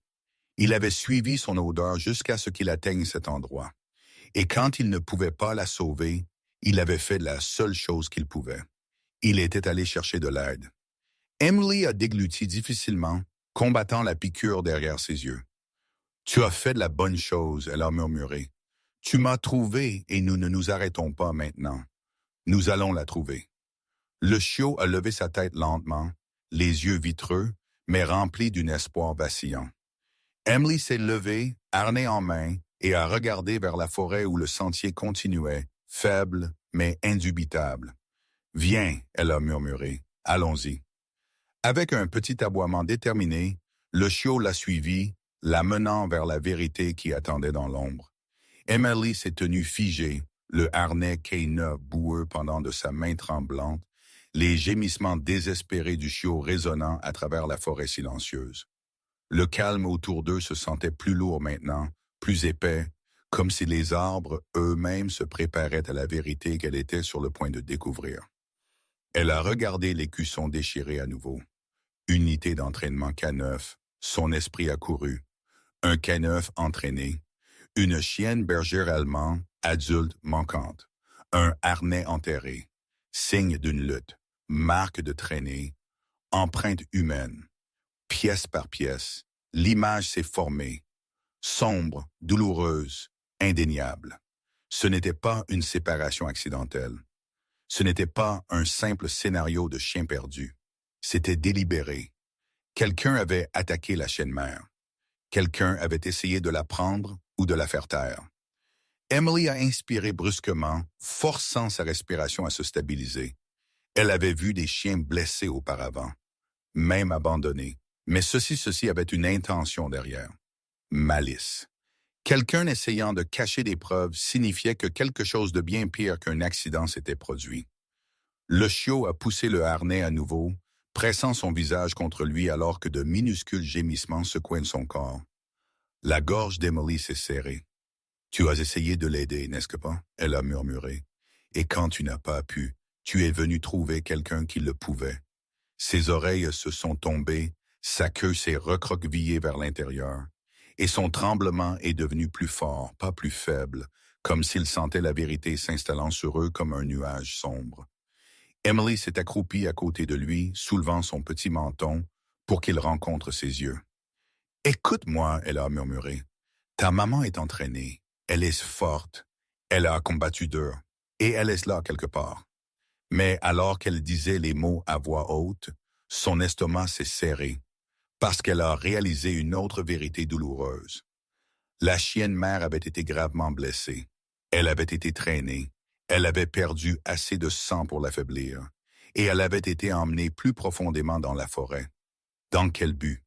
Speaker 1: Il avait suivi son odeur jusqu'à ce qu'il atteigne cet endroit. Et quand il ne pouvait pas la sauver, il avait fait la seule chose qu'il pouvait. Il était allé chercher de l'aide. Emily a dégluti difficilement, combattant la piqûre derrière ses yeux. « Tu as fait de la bonne chose, » elle a murmuré. « Tu m'as trouvé et nous ne nous arrêtons pas maintenant. Nous allons la trouver. » Le chiot a levé sa tête lentement, les yeux vitreux, mais remplis d'un espoir vacillant. Emily s'est levée, harnais en main, et a regardé vers la forêt où le sentier continuait, faible mais indubitable. « Viens, » elle a murmuré, « allons-y. » Avec un petit aboiement déterminé, le chiot l'a suivi, la menant vers la vérité qui attendait dans l'ombre. Emily s'est tenue figée, le harnais K9 boueux pendant de sa main tremblante, les gémissements désespérés du chiot résonnant à travers la forêt silencieuse. Le calme autour d'eux se sentait plus lourd maintenant, plus épais, comme si les arbres eux-mêmes se préparaient à la vérité qu'elle était sur le point de découvrir. Elle a regardé l'écusson déchiré à nouveau. Unité d'entraînement K9, son esprit accouru. Un K9 entraîné. Une chienne bergère allemande, adulte manquante. Un harnais enterré. Signe d'une lutte. Marque de traînée. Empreinte humaine. Pièce par pièce, l'image s'est formée. Sombre, douloureuse, indéniable. Ce n'était pas une séparation accidentelle. Ce n'était pas un simple scénario de chien perdu. C'était délibéré. Quelqu'un avait attaqué la chienne mère. Quelqu'un avait essayé de la prendre ou de la faire taire. Emily a inspiré brusquement, forçant sa respiration à se stabiliser. Elle avait vu des chiens blessés auparavant, même abandonnés. Mais ceci avait une intention derrière. Malice. Quelqu'un essayant de cacher des preuves signifiait que quelque chose de bien pire qu'un accident s'était produit. Le chiot a poussé le harnais à nouveau, pressant son visage contre lui alors que de minuscules gémissements secouaient son corps. La gorge d'Emily s'est serrée. « Tu as essayé de l'aider, n'est-ce pas? » Elle a murmuré. « Et quand tu n'as pas pu, tu es venu trouver quelqu'un qui le pouvait. » Ses oreilles se sont tombées, sa queue s'est recroquevillée vers l'intérieur, et son tremblement est devenu plus fort, pas plus faible, comme s'il sentait la vérité s'installant sur eux comme un nuage sombre. Emily s'est accroupie à côté de lui, soulevant son petit menton pour qu'il rencontre ses yeux. « Écoute-moi, » elle a murmuré. « Ta maman est entraînée, elle est forte, elle a combattu dur, et elle est là quelque part. » Mais alors qu'elle disait les mots à voix haute, son estomac s'est serré, parce qu'elle a réalisé une autre vérité douloureuse. La chienne mère avait été gravement blessée. Elle avait été traînée. Elle avait perdu assez de sang pour l'affaiblir. Et elle avait été emmenée plus profondément dans la forêt. Dans quel but?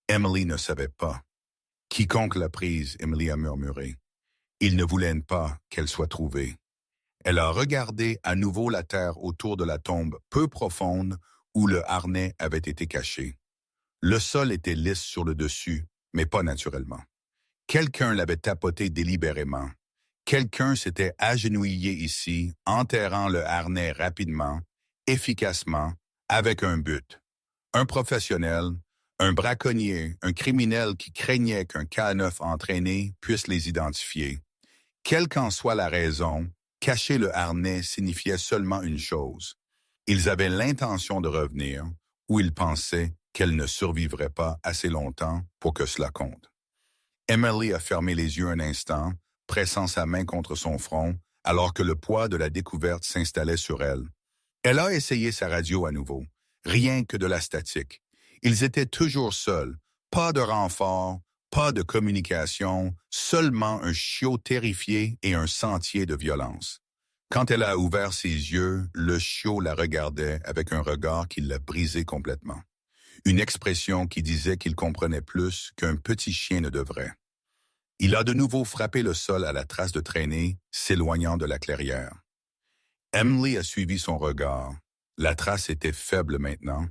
Speaker 1: Emily ne savait pas. Quiconque l'a prise, Emily a murmuré. Il ne voulait pas qu'elle soit trouvée. Elle a regardé à nouveau la terre autour de la tombe peu profonde où le harnais avait été caché. Le sol était lisse sur le dessus, mais pas naturellement. Quelqu'un l'avait tapoté délibérément. Quelqu'un s'était agenouillé ici, enterrant le harnais rapidement, efficacement, avec un but. Un professionnel, un braconnier, un criminel qui craignait qu'un K9 entraîné puisse les identifier. Quelle qu'en soit la raison, cacher le harnais signifiait seulement une chose. Ils avaient l'intention de revenir, ou ils pensaient qu'elle ne survivrait pas assez longtemps pour que cela compte. Emily a fermé les yeux un instant, pressant sa main contre son front, alors que le poids de la découverte s'installait sur elle. Elle a essayé sa radio à nouveau. Rien que de la statique. Ils étaient toujours seuls. Pas de renfort, pas de communication, seulement un chiot terrifié et un sentier de violence. Quand elle a ouvert ses yeux, le chiot la regardait avec un regard qui l'a brisé complètement. Une expression qui disait qu'il comprenait plus qu'un petit chien ne devrait. Il a de nouveau frappé le sol à la trace de traînée, s'éloignant de la clairière. Emily a suivi son regard. La trace était faible maintenant,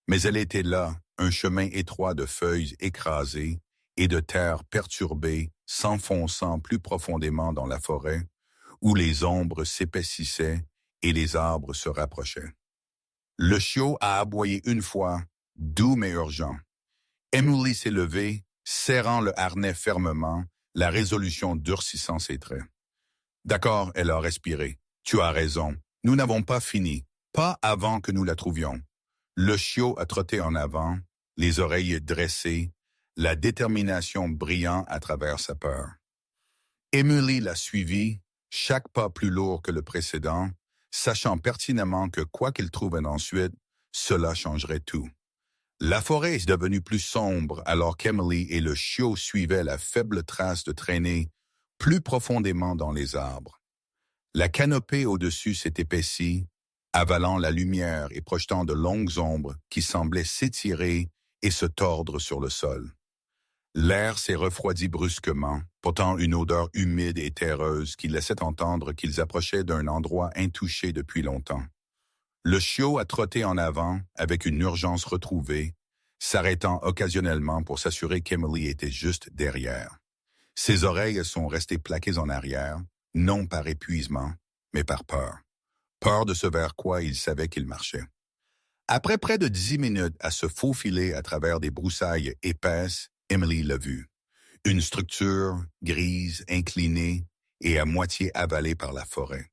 Speaker 1: mais elle était là, un chemin étroit de feuilles écrasées et de terre perturbée, s'enfonçant plus profondément dans la forêt, où les ombres s'épaississaient et les arbres se rapprochaient. Le chiot a aboyé une fois, doux mais urgent. Emily s'est levée, serrant le harnais fermement, la résolution durcissant ses traits. « D'accord, » elle a respiré. « Tu as raison. Nous n'avons pas fini. Pas avant que nous la trouvions. » Le chiot a trotté en avant, les oreilles dressées, la détermination brillant à travers sa peur. Emily l'a suivi, chaque pas plus lourd que le précédent, sachant pertinemment que quoi qu'il trouve ensuite, cela changerait tout. La forêt est devenue plus sombre alors qu'Emily et le chiot suivaient la faible trace de traînée plus profondément dans les arbres. La canopée au-dessus s'est épaissie, avalant la lumière et projetant de longues ombres qui semblaient s'étirer et se tordre sur le sol. L'air s'est refroidi brusquement, portant une odeur humide et terreuse qui laissait entendre qu'ils approchaient d'un endroit intouché depuis longtemps. Le chiot a trotté en avant avec une urgence retrouvée, s'arrêtant occasionnellement pour s'assurer qu'Emily était juste derrière. Ses oreilles sont restées plaquées en arrière, non par épuisement, mais par peur. Peur de ce vers quoi il savait qu'il marchait. Après près de 10 minutes à se faufiler à travers des broussailles épaisses, Emily l'a vu. Une structure grise, inclinée et à moitié avalée par la forêt.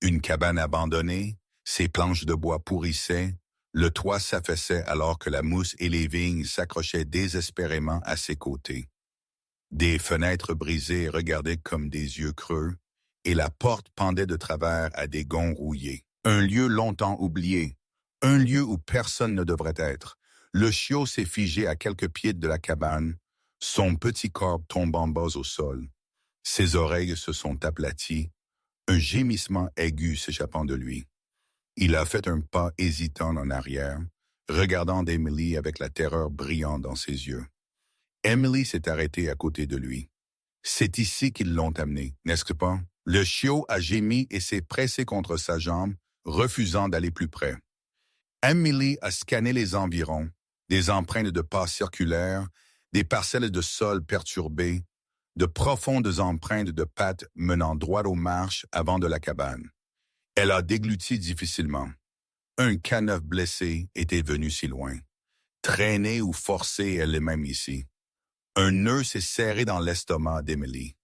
Speaker 1: Une cabane abandonnée, ses planches de bois pourrissaient, le toit s'affaissait alors que la mousse et les vignes s'accrochaient désespérément à ses côtés. Des fenêtres brisées regardaient comme des yeux creux, et la porte pendait de travers à des gonds rouillés. Un lieu longtemps oublié, un lieu où personne ne devrait être. Le chiot s'est figé à quelques pieds de la cabane, son petit corps tombant bas au sol. Ses oreilles se sont aplaties, un gémissement aigu s'échappant de lui. Il a fait un pas hésitant en arrière, regardant Emily avec la terreur brillante dans ses yeux. Emily s'est arrêtée à côté de lui. C'est ici qu'ils l'ont amené, n'est-ce pas? Le chiot a gémi et s'est pressé contre sa jambe, refusant d'aller plus près. Emily a scanné les environs, des empreintes de pas circulaires, des parcelles de sol perturbées, de profondes empreintes de pattes menant droit aux marches avant de la cabane. Elle a dégluti difficilement. Un canef blessé était venu si loin. Traînée ou forcée, elle est même ici. Un nœud s'est serré dans l'estomac d'Emily.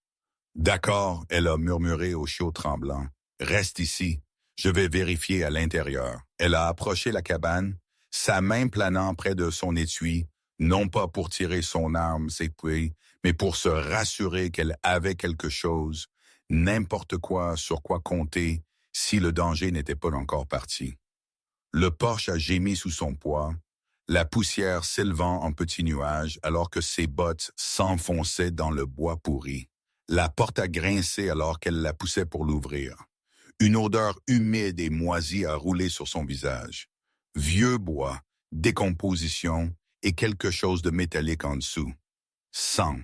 Speaker 1: D'accord, elle a murmuré au chiot tremblant. Reste ici, je vais vérifier à l'intérieur. Elle a approché la cabane, sa main planant près de son étui, non pas pour tirer son arme, ses pieds, mais pour se rassurer qu'elle avait quelque chose, n'importe quoi sur quoi compter, si le danger n'était pas encore parti. Le porche a gémi sous son poids, la poussière s'élevant en petits nuages alors que ses bottes s'enfonçaient dans le bois pourri. La porte a grincé alors qu'elle la poussait pour l'ouvrir. Une odeur humide et moisie a roulé sur son visage. Vieux bois, décomposition et quelque chose de métallique en dessous. Sang.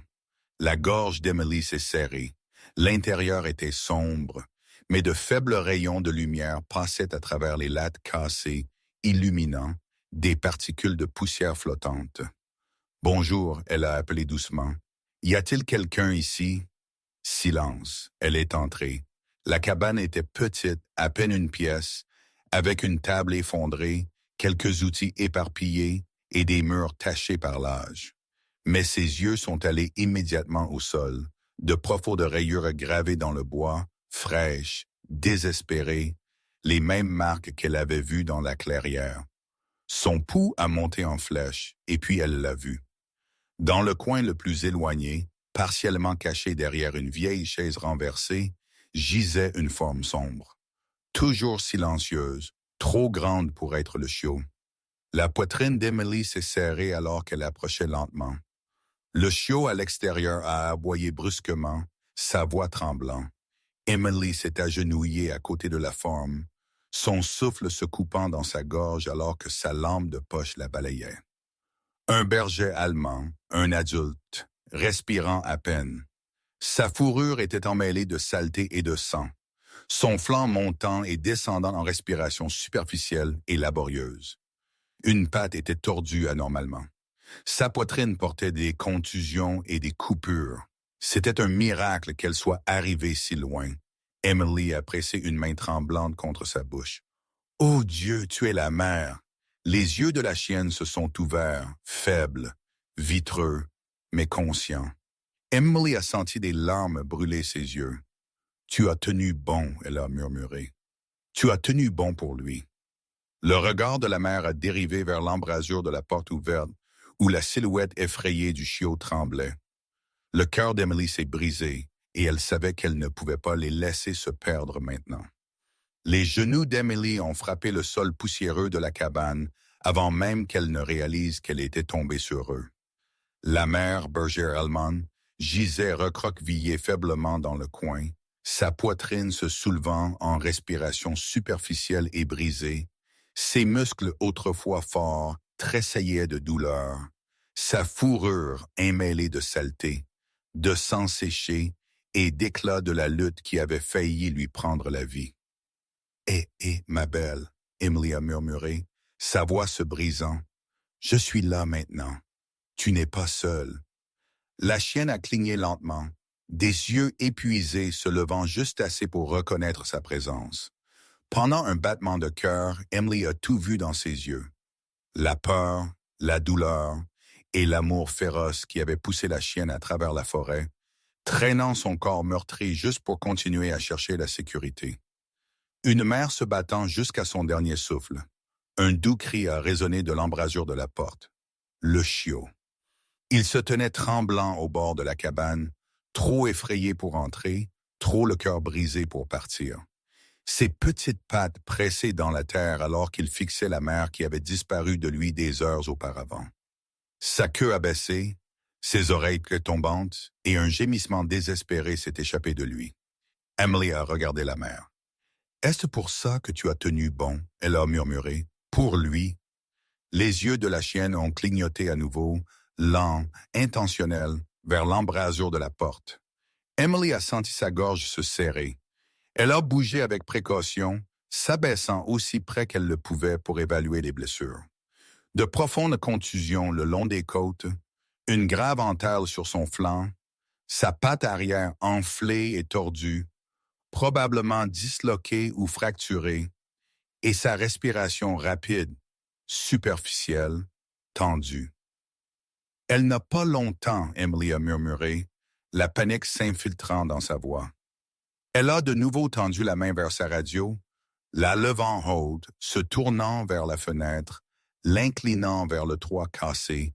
Speaker 1: La gorge d'Emily s'est serrée. L'intérieur était sombre, mais de faibles rayons de lumière passaient à travers les lattes cassées, illuminant des particules de poussière flottante. « Bonjour », elle a appelé doucement. « Y a-t-il quelqu'un ici ?» Silence. Elle est entrée. La cabane était petite, à peine une pièce, avec une table effondrée, quelques outils éparpillés et des murs tachés par l'âge. Mais ses yeux sont allés immédiatement au sol, de profondes rayures gravées dans le bois, fraîches, désespérées, les mêmes marques qu'elle avait vues dans la clairière. Son pouls a monté en flèche, et puis elle l'a vu. Dans le coin le plus éloigné, partiellement caché derrière une vieille chaise renversée, gisait une forme sombre. Toujours silencieuse, trop grande pour être le chiot. La poitrine d'Emily s'est serrée alors qu'elle approchait lentement. Le chiot à l'extérieur a aboyé brusquement, sa voix tremblant. Emily s'est agenouillée à côté de la forme, son souffle se coupant dans sa gorge alors que sa lampe de poche la balayait. Un berger allemand, un adulte, respirant à peine. Sa fourrure était emmêlée de saleté et de sang, son flanc montant et descendant en respiration superficielle et laborieuse. Une patte était tordue anormalement. Sa poitrine portait des contusions et des coupures. C'était un miracle qu'elle soit arrivée si loin. Emily a pressé une main tremblante contre sa bouche. « Oh Dieu, tu es la mère !» Les yeux de la chienne se sont ouverts, faibles, vitreux, mais conscients. Emily a senti des larmes brûler ses yeux. « Tu as tenu bon », elle a murmuré. « Tu as tenu bon pour lui. » Le regard de la mère a dérivé vers l'embrasure de la porte ouverte, où la silhouette effrayée du chiot tremblait. Le cœur d'Emily s'est brisé, et elle savait qu'elle ne pouvait pas les laisser se perdre maintenant. Les genoux d'Emily ont frappé le sol poussiéreux de la cabane avant même qu'elle ne réalise qu'elle était tombée sur eux. La mère, bergère allemande, gisait recroquevillée faiblement dans le coin, sa poitrine se soulevant en respiration superficielle et brisée, ses muscles autrefois forts tressaillaient de douleur, sa fourrure emmêlée de saleté, de sang séché et d'éclats de la lutte qui avait failli lui prendre la vie. « Ma belle », Emily a murmuré, sa voix se brisant, « je suis là maintenant. Tu n'es pas seule. » La chienne a cligné lentement, des yeux épuisés se levant juste assez pour reconnaître sa présence. Pendant un battement de cœur, Emily a tout vu dans ses yeux. La peur, la douleur et l'amour féroce qui avait poussé la chienne à travers la forêt, traînant son corps meurtri juste pour continuer à chercher la sécurité. Une mère se battant jusqu'à son dernier souffle. Un doux cri a résonné de l'embrasure de la porte. Le chiot. Il se tenait tremblant au bord de la cabane, trop effrayé pour entrer, trop le cœur brisé pour partir. Ses petites pattes pressées dans la terre alors qu'il fixait la mère qui avait disparu de lui des heures auparavant. Sa queue abaissée, ses oreilles tombantes et un gémissement désespéré s'est échappé de lui. Emily a regardé la mère. « Est-ce pour ça que tu as tenu bon ?» Elle a murmuré. « Pour lui ?» Les yeux de la chienne ont clignoté à nouveau, lents, intentionnels, vers l'embrasure de la porte. Emily a senti sa gorge se serrer. Elle a bougé avec précaution, s'abaissant aussi près qu'elle le pouvait pour évaluer les blessures. De profondes contusions le long des côtes, une grave entaille sur son flanc, sa patte arrière enflée et tordue, probablement disloquée ou fracturée, et sa respiration rapide, superficielle, tendue. Elle n'a pas longtemps, Emily a murmuré, la panique s'infiltrant dans sa voix. Elle a de nouveau tendu la main vers sa radio, la levant haute, se tournant vers la fenêtre, l'inclinant vers le toit cassé,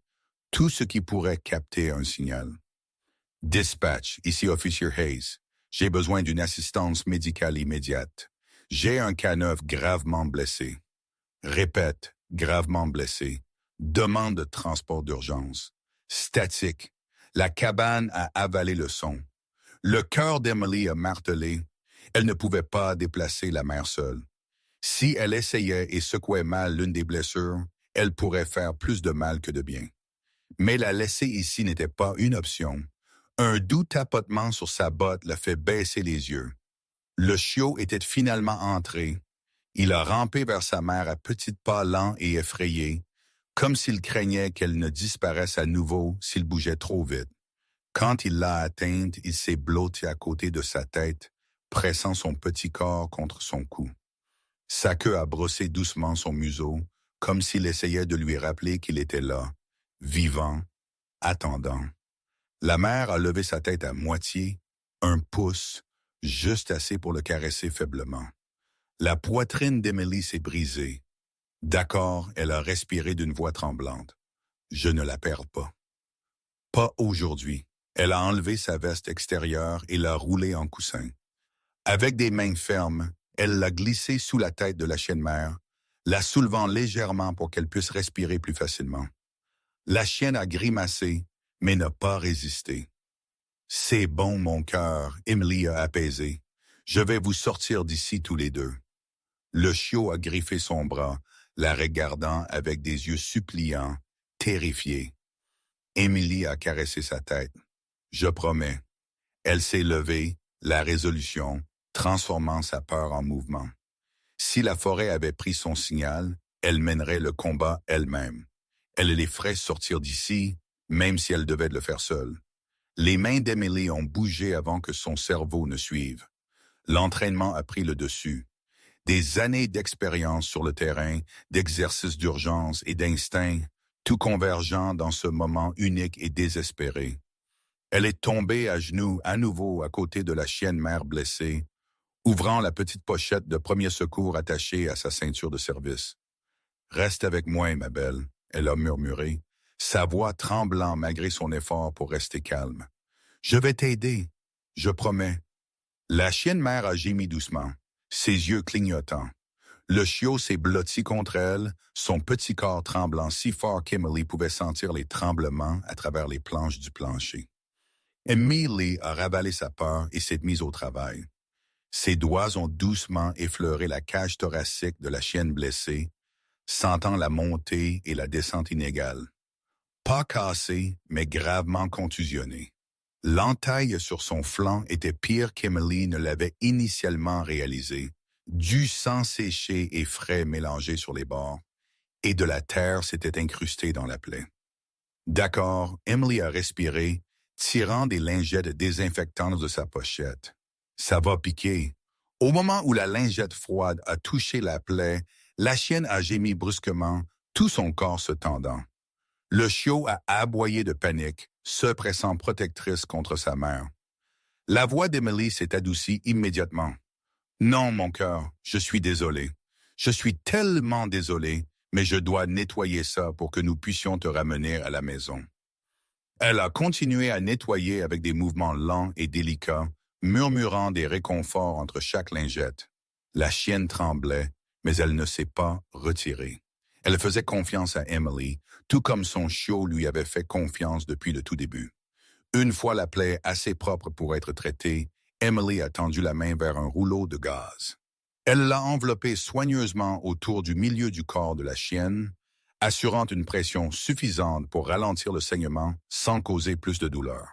Speaker 1: tout ce qui pourrait capter un signal. « Dispatch, ici officier Hayes. J'ai besoin d'une assistance médicale immédiate. J'ai un K9 gravement blessé. Répète, gravement blessé. Demande de transport d'urgence. Statique. La cabane a avalé le son. Le cœur d'Emily a martelé. Elle ne pouvait pas déplacer la mère seule. Si elle essayait et secouait mal l'une des blessures, elle pourrait faire plus de mal que de bien. Mais la laisser ici n'était pas une option. Un doux tapotement sur sa botte la fait baisser les yeux. Le chiot était finalement entré. Il a rampé vers sa mère à petits pas lents et effrayés, comme s'il craignait qu'elle ne disparaisse à nouveau s'il bougeait trop vite. Quand il l'a atteinte, il s'est blotti à côté de sa tête, pressant son petit corps contre son cou. Sa queue a brossé doucement son museau, comme s'il essayait de lui rappeler qu'il était là, vivant, attendant. La mère a levé sa tête à moitié, un pouce, juste assez pour le caresser faiblement. La poitrine d'Emily s'est brisée. D'accord, elle a respiré d'une voix tremblante. Je ne la perds pas. Pas aujourd'hui. Elle a enlevé sa veste extérieure et l'a roulée en coussin. Avec des mains fermes, elle l'a glissée sous la tête de la chienne mère, la soulevant légèrement pour qu'elle puisse respirer plus facilement. La chienne a grimacé, mais n'a pas résisté. « C'est bon, mon cœur, » Emily a apaisé. « Je vais vous sortir d'ici tous les deux. » Le chiot a griffé son bras, la regardant avec des yeux suppliants, terrifiés. Emily a caressé sa tête. « Je promets. » Elle s'est levée, la résolution, transformant sa peur en mouvement. Si la forêt avait pris son signal, elle mènerait le combat elle-même. Elle les ferait sortir d'ici, même si elle devait le faire seule. Les mains d'Emily ont bougé avant que son cerveau ne suive. L'entraînement a pris le dessus. Des années d'expérience sur le terrain, d'exercices d'urgence et d'instinct, tout convergent dans ce moment unique et désespéré. Elle est tombée à genoux à nouveau à côté de la chienne mère blessée, ouvrant la petite pochette de premier secours attachée à sa ceinture de service. « Reste avec moi, ma belle », elle a murmuré, sa voix tremblant malgré son effort pour rester calme. « Je vais t'aider, je promets. » La chienne mère a gémi doucement, ses yeux clignotants. Le chiot s'est blotti contre elle, son petit corps tremblant si fort qu'Emily pouvait sentir les tremblements à travers les planches du plancher. Emily a ravalé sa peur et s'est mise au travail. Ses doigts ont doucement effleuré la cage thoracique de la chienne blessée, sentant la montée et la descente inégale. Pas cassée, mais gravement contusionnée. L'entaille sur son flanc était pire qu'Emily ne l'avait initialement réalisé, du sang séché et frais mélangé sur les bords, et de la terre s'était incrustée dans la plaie. D'accord, Emily a respiré, tirant des lingettes désinfectantes de sa pochette. Ça va piquer. Au moment où la lingette froide a touché la plaie, la chienne a gémi brusquement, tout son corps se tendant. Le chiot a aboyé de panique, se pressant protectrice contre sa mère. La voix d'Emily s'est adoucie immédiatement. Non, mon cœur, je suis désolé. Je suis tellement désolé, mais je dois nettoyer ça pour que nous puissions te ramener à la maison. Elle a continué à nettoyer avec des mouvements lents et délicats, murmurant des réconforts entre chaque lingette. La chienne tremblait, mais elle ne s'est pas retirée. Elle faisait confiance à Emily, tout comme son chiot lui avait fait confiance depuis le tout début. Une fois la plaie assez propre pour être traitée, Emily a tendu la main vers un rouleau de gaz. Elle l'a enveloppé soigneusement autour du milieu du corps de la chienne, assurant une pression suffisante pour ralentir le saignement sans causer plus de douleur.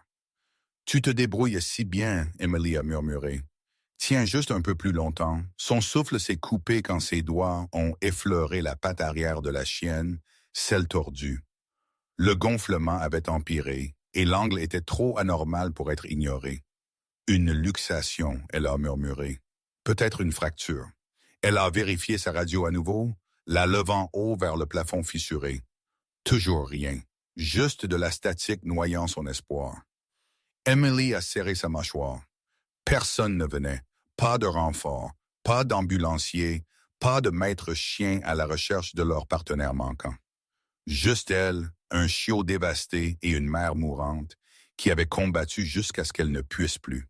Speaker 1: « Tu te débrouilles si bien, » Emily a murmuré. « Tiens juste un peu plus longtemps. » Son souffle s'est coupé quand ses doigts ont effleuré la patte arrière de la chienne, celle tordue. Le gonflement avait empiré et l'angle était trop anormal pour être ignoré. « Une luxation, » elle a murmuré. « Peut-être une fracture. » Elle a vérifié sa radio à nouveau, la levant haut vers le plafond fissuré. Toujours rien, juste de la statique noyant son espoir. Emily a serré sa mâchoire. Personne ne venait, pas de renfort, pas d'ambulancier, pas de maître chien à la recherche de leur partenaire manquant. Juste elle, un chiot dévasté et une mère mourante qui avait combattu jusqu'à ce qu'elle ne puisse plus.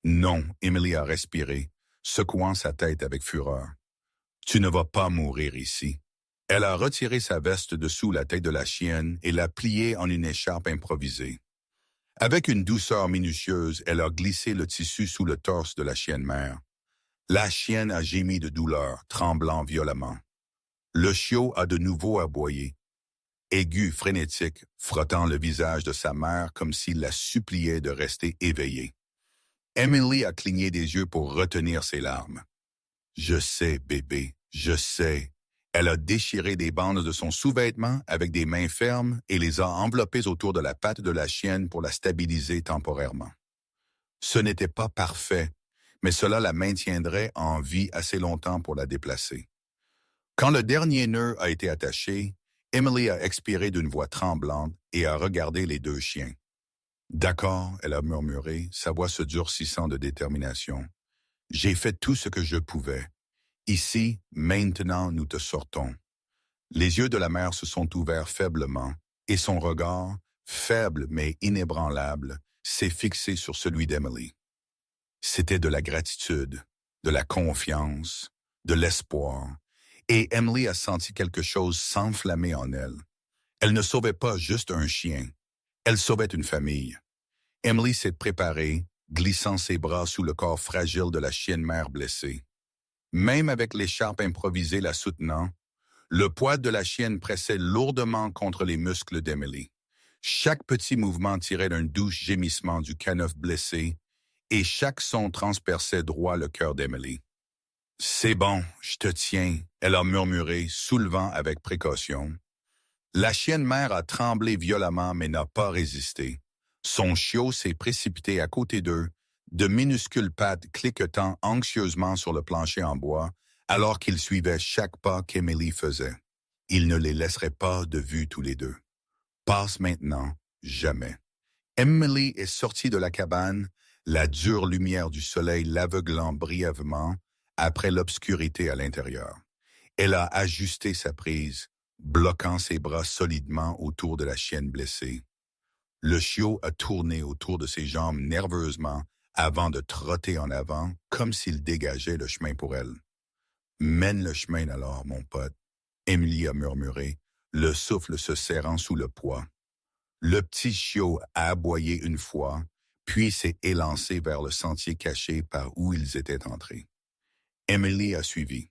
Speaker 1: Non, Emily a respiré, secouant sa tête avec fureur. Tu ne vas pas mourir ici. Elle a retiré sa veste de sous la tête de la chienne et l'a pliée en une écharpe improvisée. Avec une douceur minutieuse, elle a glissé le tissu sous le torse de la chienne mère. La chienne a gémi de douleur, tremblant violemment. Le chiot a de nouveau aboyé, aigu, frénétique, frottant le visage de sa mère comme s'il la suppliait de rester éveillée. Emily a cligné des yeux pour retenir ses larmes. « Je sais, bébé, je sais. » Elle a déchiré des bandes de son sous-vêtement avec des mains fermes et les a enveloppées autour de la patte de la chienne pour la stabiliser temporairement. Ce n'était pas parfait, mais cela la maintiendrait en vie assez longtemps pour la déplacer. Quand le dernier nœud a été attaché, Emily a expiré d'une voix tremblante et a regardé les deux chiens. « D'accord, » elle a murmuré, sa voix se durcissant de détermination. « J'ai fait tout ce que je pouvais. Ici, maintenant, nous te sortons. » Les yeux de la mère se sont ouverts faiblement, et son regard, faible mais inébranlable, s'est fixé sur celui d'Emily. C'était de la gratitude, de la confiance, de l'espoir, et Emily a senti quelque chose s'enflammer en elle. Elle ne sauvait pas juste un chien, elle sauvait une famille. Emily s'est préparée, glissant ses bras sous le corps fragile de la chienne mère blessée. Même avec l'écharpe improvisée la soutenant, le poids de la chienne pressait lourdement contre les muscles d'Emily. Chaque petit mouvement tirait d'un doux gémissement du canif blessé et chaque son transperçait droit le cœur d'Emily. « C'est bon, je te tiens », elle a murmuré, soulevant avec précaution. La chienne mère a tremblé violemment mais n'a pas résisté. Son chiot s'est précipité à côté d'eux, de minuscules pattes cliquetant anxieusement sur le plancher en bois, alors qu'il suivait chaque pas qu'Emily faisait. Il ne les laisserait pas de vue tous les deux. Passe maintenant, jamais. Emily est sortie de la cabane, la dure lumière du soleil l'aveuglant brièvement, après l'obscurité à l'intérieur. Elle a ajusté sa prise, bloquant ses bras solidement autour de la chienne blessée. Le chiot a tourné autour de ses jambes nerveusement avant de trotter en avant, comme s'il dégageait le chemin pour elle. « Mène le chemin alors, mon pote », Emily a murmuré, le souffle se serrant sous le poids. Le petit chiot a aboyé une fois, puis s'est élancé vers le sentier caché par où ils étaient entrés. Emily a suivi.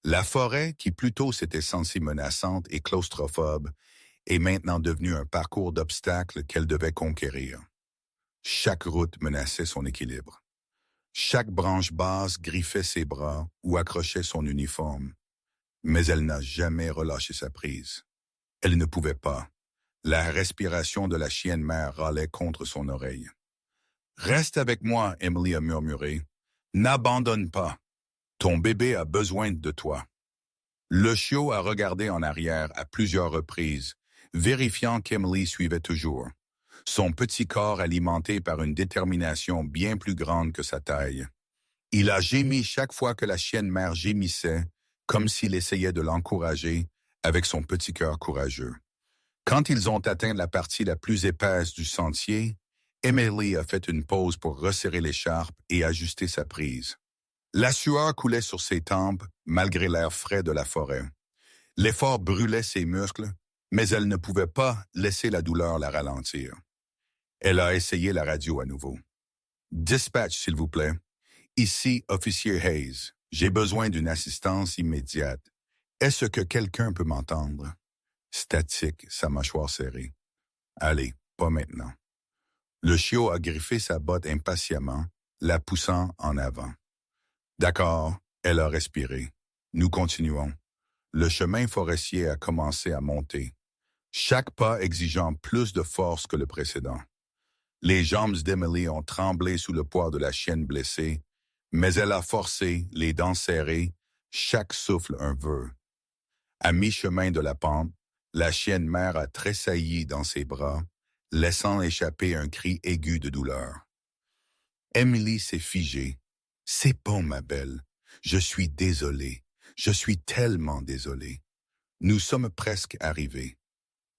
Speaker 1: La forêt, qui plus tôt s'était sentie menaçante et claustrophobe, est maintenant devenue un parcours d'obstacles qu'elle devait conquérir. Chaque route menaçait son équilibre. Chaque branche basse griffait ses bras ou accrochait son uniforme. Mais elle n'a jamais relâché sa prise. Elle ne pouvait pas. La respiration de la chienne mère râlait contre son oreille. « Reste avec moi, Emily a murmuré. N'abandonne pas. Ton bébé a besoin de toi. » Le chiot a regardé en arrière à plusieurs reprises, vérifiant qu'Emily suivait toujours, son petit corps alimenté par une détermination bien plus grande que sa taille. Il a gémi chaque fois que la chienne mère gémissait, comme s'il essayait de l'encourager avec son petit cœur courageux. Quand ils ont atteint la partie la plus épaisse du sentier, Emily a fait une pause pour resserrer l'écharpe et ajuster sa prise. La sueur coulait sur ses tempes, malgré l'air frais de la forêt. L'effort brûlait ses muscles, mais elle ne pouvait pas laisser la douleur la ralentir. Elle a essayé la radio à nouveau. « Dispatch, s'il vous plaît. Ici, officier Hayes. J'ai besoin d'une assistance immédiate. Est-ce que quelqu'un peut m'entendre? » Statique, sa mâchoire serrée. « Allez, pas maintenant. » Le chiot a griffé sa botte impatiemment, la poussant en avant. D'accord, elle a respiré. Nous continuons. Le chemin forestier a commencé à monter, chaque pas exigeant plus de force que le précédent. Les jambes d'Emily ont tremblé sous le poids de la chienne blessée, mais elle a forcé, les dents serrées, chaque souffle un vœu. À mi-chemin de la pente, la chienne mère a tressailli dans ses bras, laissant échapper un cri aigu de douleur. Emily s'est figée. « C'est bon, ma belle. Je suis désolé. Je suis tellement désolé. » Nous sommes presque arrivés.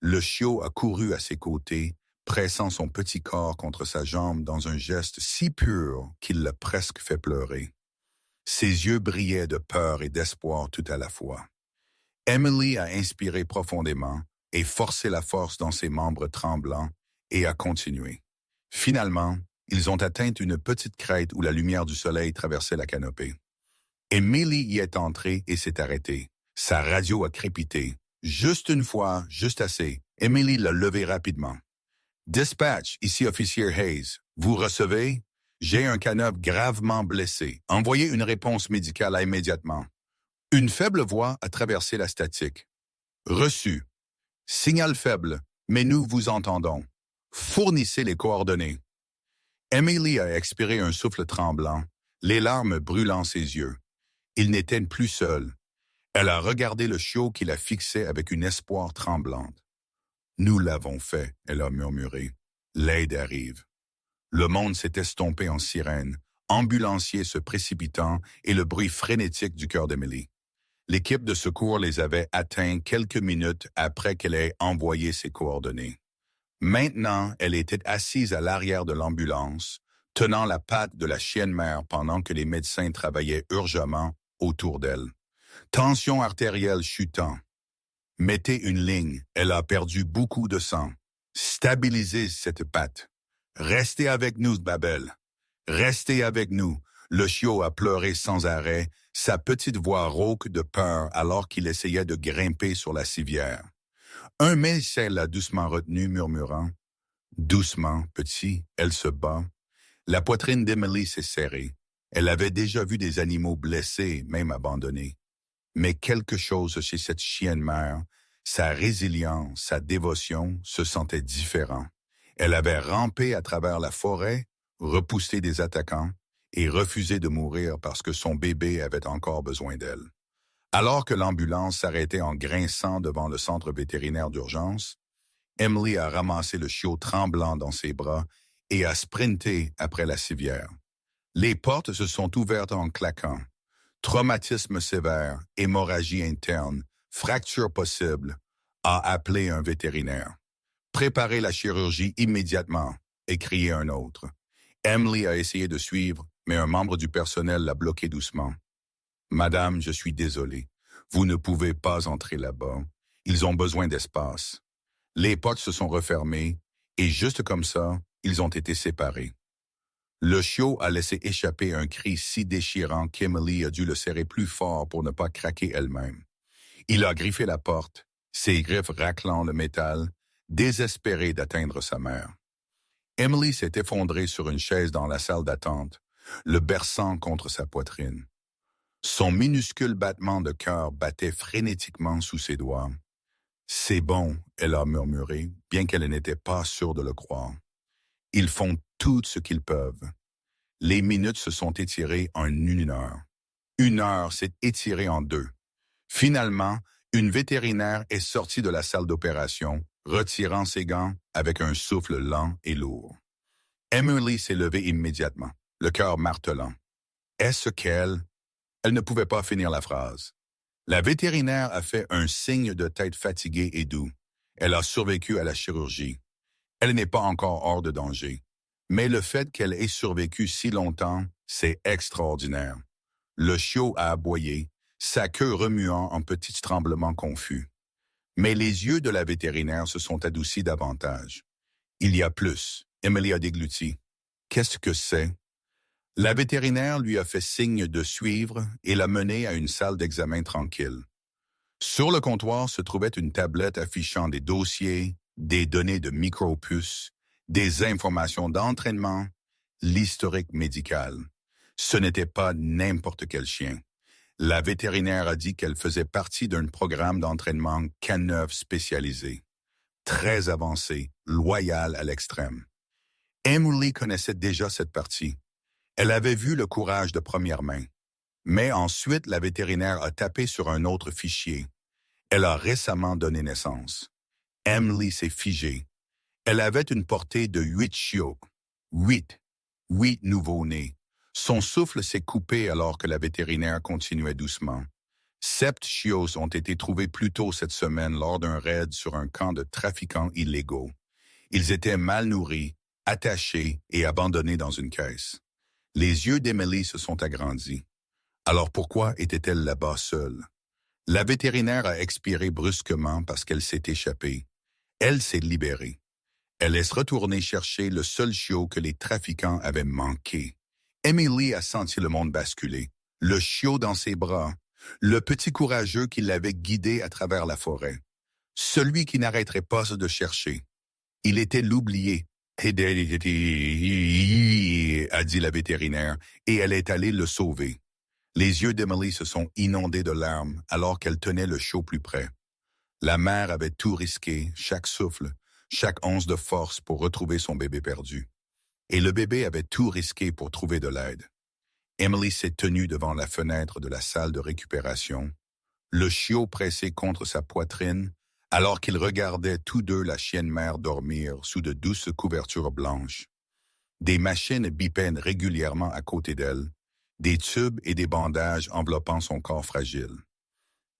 Speaker 1: Le chiot a couru à ses côtés, pressant son petit corps contre sa jambe dans un geste si pur qu'il l'a presque fait pleurer. Ses yeux brillaient de peur et d'espoir tout à la fois. Emily a inspiré profondément et forcé la force dans ses membres tremblants et a continué. Finalement, ils ont atteint une petite crête où la lumière du soleil traversait la canopée. Emily y est entrée et s'est arrêtée. Sa radio a crépité. Juste une fois, juste assez. Emily l'a levée rapidement. « Dispatch, ici officier Hayes. Vous recevez? J'ai un canop gravement blessé. Envoyez une réponse médicale immédiatement. » Une faible voix a traversé la statique. « Reçu. Signal faible, mais nous vous entendons. Fournissez les coordonnées. » Emily a expiré un souffle tremblant, les larmes brûlant ses yeux. Il n'était plus seul. Elle a regardé le chiot qui la fixait avec une espoir tremblante. « Nous l'avons fait, » elle a murmuré. « L'aide arrive. » Le monde s'est estompé en sirène, ambulanciers se précipitant et le bruit frénétique du cœur d'Emily. L'équipe de secours les avait atteints quelques minutes après qu'elle ait envoyé ses coordonnées. Maintenant, elle était assise à l'arrière de l'ambulance, tenant la patte de la chienne mère pendant que les médecins travaillaient urgemment autour d'elle. Tension artérielle chutant. Mettez une ligne, elle a perdu beaucoup de sang. Stabilisez cette patte. Restez avec nous, Babel. Restez avec nous. Le chiot a pleuré sans arrêt, sa petite voix rauque de peur alors qu'il essayait de grimper sur la civière. Un médecin l'a doucement retenu, murmurant « Doucement, petit, elle se bat. » La poitrine d'Emily s'est serrée. Elle avait déjà vu des animaux blessés, même abandonnés. Mais quelque chose chez cette chienne mère, sa résilience, sa dévotion, se sentait différent. Elle avait rampé à travers la forêt, repoussé des attaquants et refusé de mourir parce que son bébé avait encore besoin d'elle. Alors que l'ambulance s'arrêtait en grinçant devant le centre vétérinaire d'urgence, Emily a ramassé le chiot tremblant dans ses bras et a sprinté après la civière. Les portes se sont ouvertes en claquant. Traumatisme sévère, hémorragie interne, fracture possible, a appelé un vétérinaire. Préparez la chirurgie immédiatement, et crié un autre. Emily a essayé de suivre, mais un membre du personnel l'a bloqué doucement. « Madame, je suis désolé. Vous ne pouvez pas entrer là-bas. Ils ont besoin d'espace. » Les portes se sont refermées, et juste comme ça, ils ont été séparés. Le chiot a laissé échapper un cri si déchirant qu'Emily a dû le serrer plus fort pour ne pas craquer elle-même. Il a griffé la porte, ses griffes raclant le métal, désespéré d'atteindre sa mère. Emily s'est effondrée sur une chaise dans la salle d'attente, le berçant contre sa poitrine. Son minuscule battement de cœur battait frénétiquement sous ses doigts. C'est bon, elle a murmuré, bien qu'elle n'était pas sûre de le croire. Ils font tout ce qu'ils peuvent. Les minutes se sont étirées en 1 heure. 1 heure s'est étirée en 2. Finalement, une vétérinaire est sortie de la salle d'opération, retirant ses gants avec un souffle lent et lourd. Emily s'est levée immédiatement, le cœur martelant. Est-ce qu'elle... Elle ne pouvait pas finir la phrase. La vétérinaire a fait un signe de tête fatigué et doux. Elle a survécu à la chirurgie. Elle n'est pas encore hors de danger. Mais le fait qu'elle ait survécu si longtemps, c'est extraordinaire. Le chiot a aboyé, sa queue remuant en petits tremblements confus. Mais les yeux de la vétérinaire se sont adoucis davantage. Il y a plus. Emily a dégluti. Qu'est-ce que c'est? La vétérinaire lui a fait signe de suivre et l'a menée à une salle d'examen tranquille. Sur le comptoir se trouvait une tablette affichant des dossiers, des données de micropuces, des informations d'entraînement, l'historique médical. Ce n'était pas n'importe quel chien. La vétérinaire a dit qu'elle faisait partie d'un programme d'entraînement K9 spécialisé, très avancé, loyal à l'extrême. Emily connaissait déjà cette partie. Elle avait vu le courage de première main. Mais ensuite, la vétérinaire a tapé sur un autre fichier. Elle a récemment donné naissance. Emily s'est figée. Elle avait une portée de 8 chiots. 8. 8 nouveaux-nés. Son souffle s'est coupé alors que la vétérinaire continuait doucement. 7 chiots ont été trouvés plus tôt cette semaine lors d'un raid sur un camp de trafiquants illégaux. Ils étaient mal nourris, attachés et abandonnés dans une caisse. Les yeux d'Emily se sont agrandis. Alors pourquoi était-elle là-bas seule? La vétérinaire a expiré brusquement parce qu'elle s'est échappée. Elle s'est libérée. Elle est retournée chercher le seul chiot que les trafiquants avaient manqué. Emily a senti le monde basculer. Le chiot dans ses bras, le petit courageux qui l'avait guidé à travers la forêt. Celui qui n'arrêterait pas de chercher. Il était l'oublié. A dit la vétérinaire, et elle est allée le sauver. Les yeux d'Emily se sont inondés de larmes alors qu'elle tenait le chiot plus près. La mère avait tout risqué, chaque souffle, chaque once de force pour retrouver son bébé perdu. Et le bébé avait tout risqué pour trouver de l'aide. Emily s'est tenue devant la fenêtre de la salle de récupération, le chiot pressé contre sa poitrine, alors qu'ils regardaient tous deux la chienne mère dormir sous de douces couvertures blanches. Des machines bipaient régulièrement à côté d'elle, des tubes et des bandages enveloppant son corps fragile.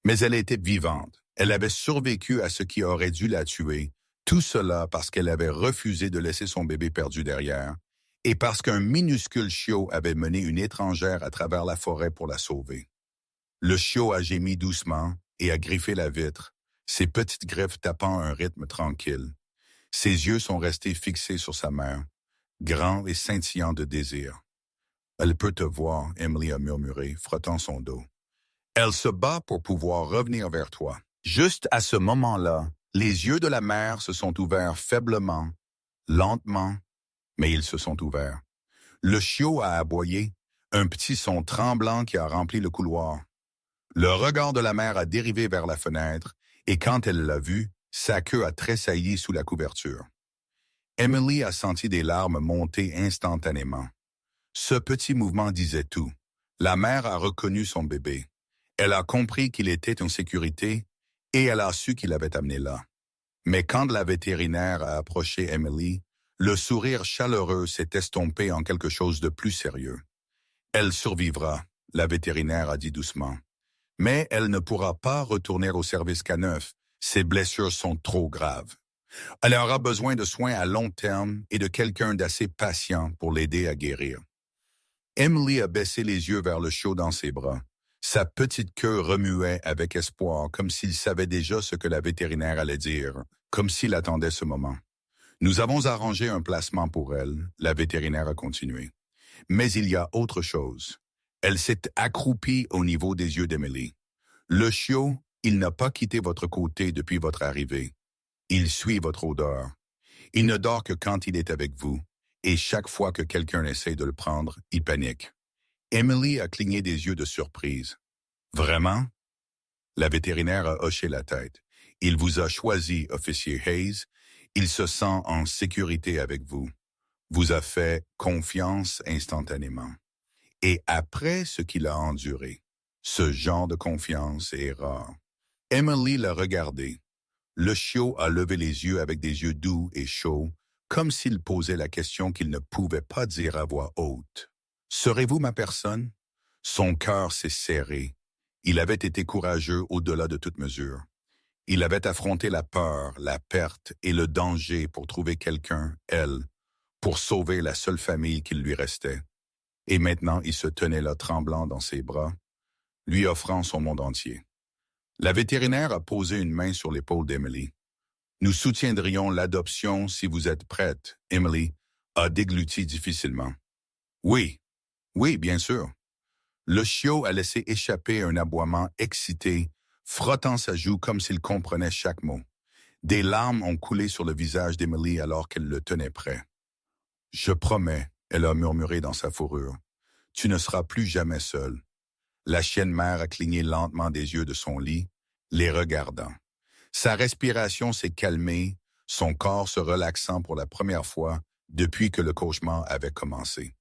Speaker 1: Mais elle était vivante. Elle avait survécu à ce qui aurait dû la tuer, tout cela parce qu'elle avait refusé de laisser son bébé perdu derrière, et parce qu'un minuscule chiot avait mené une étrangère à travers la forêt pour la sauver. Le chiot a gémi doucement et a griffé la vitre, ses petites griffes tapant un rythme tranquille. Ses yeux sont restés fixés sur sa mère, grands et scintillants de désir. « Elle peut te voir, » Emily a murmuré, frottant son dos. « Elle se bat pour pouvoir revenir vers toi. » Juste à ce moment-là, les yeux de la mère se sont ouverts faiblement, lentement, mais ils se sont ouverts. Le chiot a aboyé, un petit son tremblant qui a rempli le couloir. Le regard de la mère a dérivé vers la fenêtre, et quand elle l'a vu, sa queue a tressailli sous la couverture. Emily a senti des larmes monter instantanément. Ce petit mouvement disait tout. La mère a reconnu son bébé. Elle a compris qu'il était en sécurité et elle a su qu'il avait amené là. Mais quand la vétérinaire a approché Emily, le sourire chaleureux s'est estompé en quelque chose de plus sérieux. « Elle survivra », la vétérinaire a dit doucement. « Mais elle ne pourra pas retourner au service K9. Ses blessures sont trop graves. Elle aura besoin de soins à long terme et de quelqu'un d'assez patient pour l'aider à guérir. » Emily a baissé les yeux vers le chiot dans ses bras. Sa petite queue remuait avec espoir, comme s'il savait déjà ce que la vétérinaire allait dire, comme s'il attendait ce moment. « Nous avons arrangé un placement pour elle, » la vétérinaire a continué. « Mais il y a autre chose. » Elle s'est accroupie au niveau des yeux d'Emily. « Le chiot, il n'a pas quitté votre côté depuis votre arrivée. Il suit votre odeur. Il ne dort que quand il est avec vous, et chaque fois que quelqu'un essaie de le prendre, il panique. » Emily a cligné des yeux de surprise. « Vraiment? » La vétérinaire a hoché la tête. Il vous a choisi, officier Hayes. Il se sent en sécurité avec vous. Vous a fait confiance instantanément. Et après ce qu'il a enduré, ce genre de confiance est rare. Emily l'a regardé. Le chiot a levé les yeux avec des yeux doux et chauds, comme s'il posait la question qu'il ne pouvait pas dire à voix haute. « Serez-vous ma personne? » Son cœur s'est serré. Il avait été courageux au-delà de toute mesure. Il avait affronté la peur, la perte et le danger pour trouver quelqu'un, elle, pour sauver la seule famille qu'il lui restait. Et maintenant, il se tenait là tremblant dans ses bras, lui offrant son monde entier. La vétérinaire a posé une main sur l'épaule d'Emily. « Nous soutiendrions l'adoption si vous êtes prête. » Emily a dégluti difficilement. « Oui, oui, bien sûr. » Le chiot a laissé échapper un aboiement excité, frottant sa joue comme s'il comprenait chaque mot. Des larmes ont coulé sur le visage d'Emily alors qu'elle le tenait prêt. « Je promets, » elle a murmuré dans sa fourrure, « tu ne seras plus jamais seule. » La chienne mère a cligné lentement des yeux de son lit, les regardant. Sa respiration s'est calmée, son corps se relaxant pour la première fois depuis que le cauchemar avait commencé.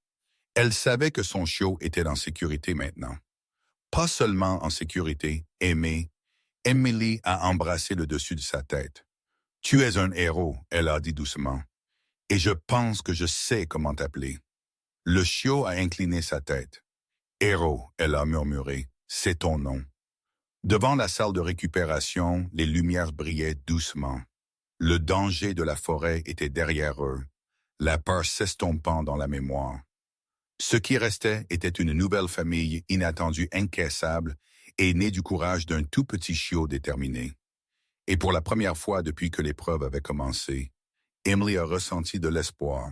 Speaker 1: Elle savait que son chiot était en sécurité maintenant. Pas seulement en sécurité, aimée, Emily a embrassé le dessus de sa tête. « Tu es un héros, » elle a dit doucement. « Et je pense que je sais comment t'appeler. » Le chiot a incliné sa tête. « Héros, » elle a murmuré, « c'est ton nom. » Devant la salle de récupération, les lumières brillaient doucement. Le danger de la forêt était derrière eux, la peur s'estompant dans la mémoire. Ce qui restait était une nouvelle famille inattendue, incaissable, et née du courage d'un tout petit chiot déterminé. Et pour la première fois depuis que l'épreuve avait commencé, Emily a ressenti de l'espoir.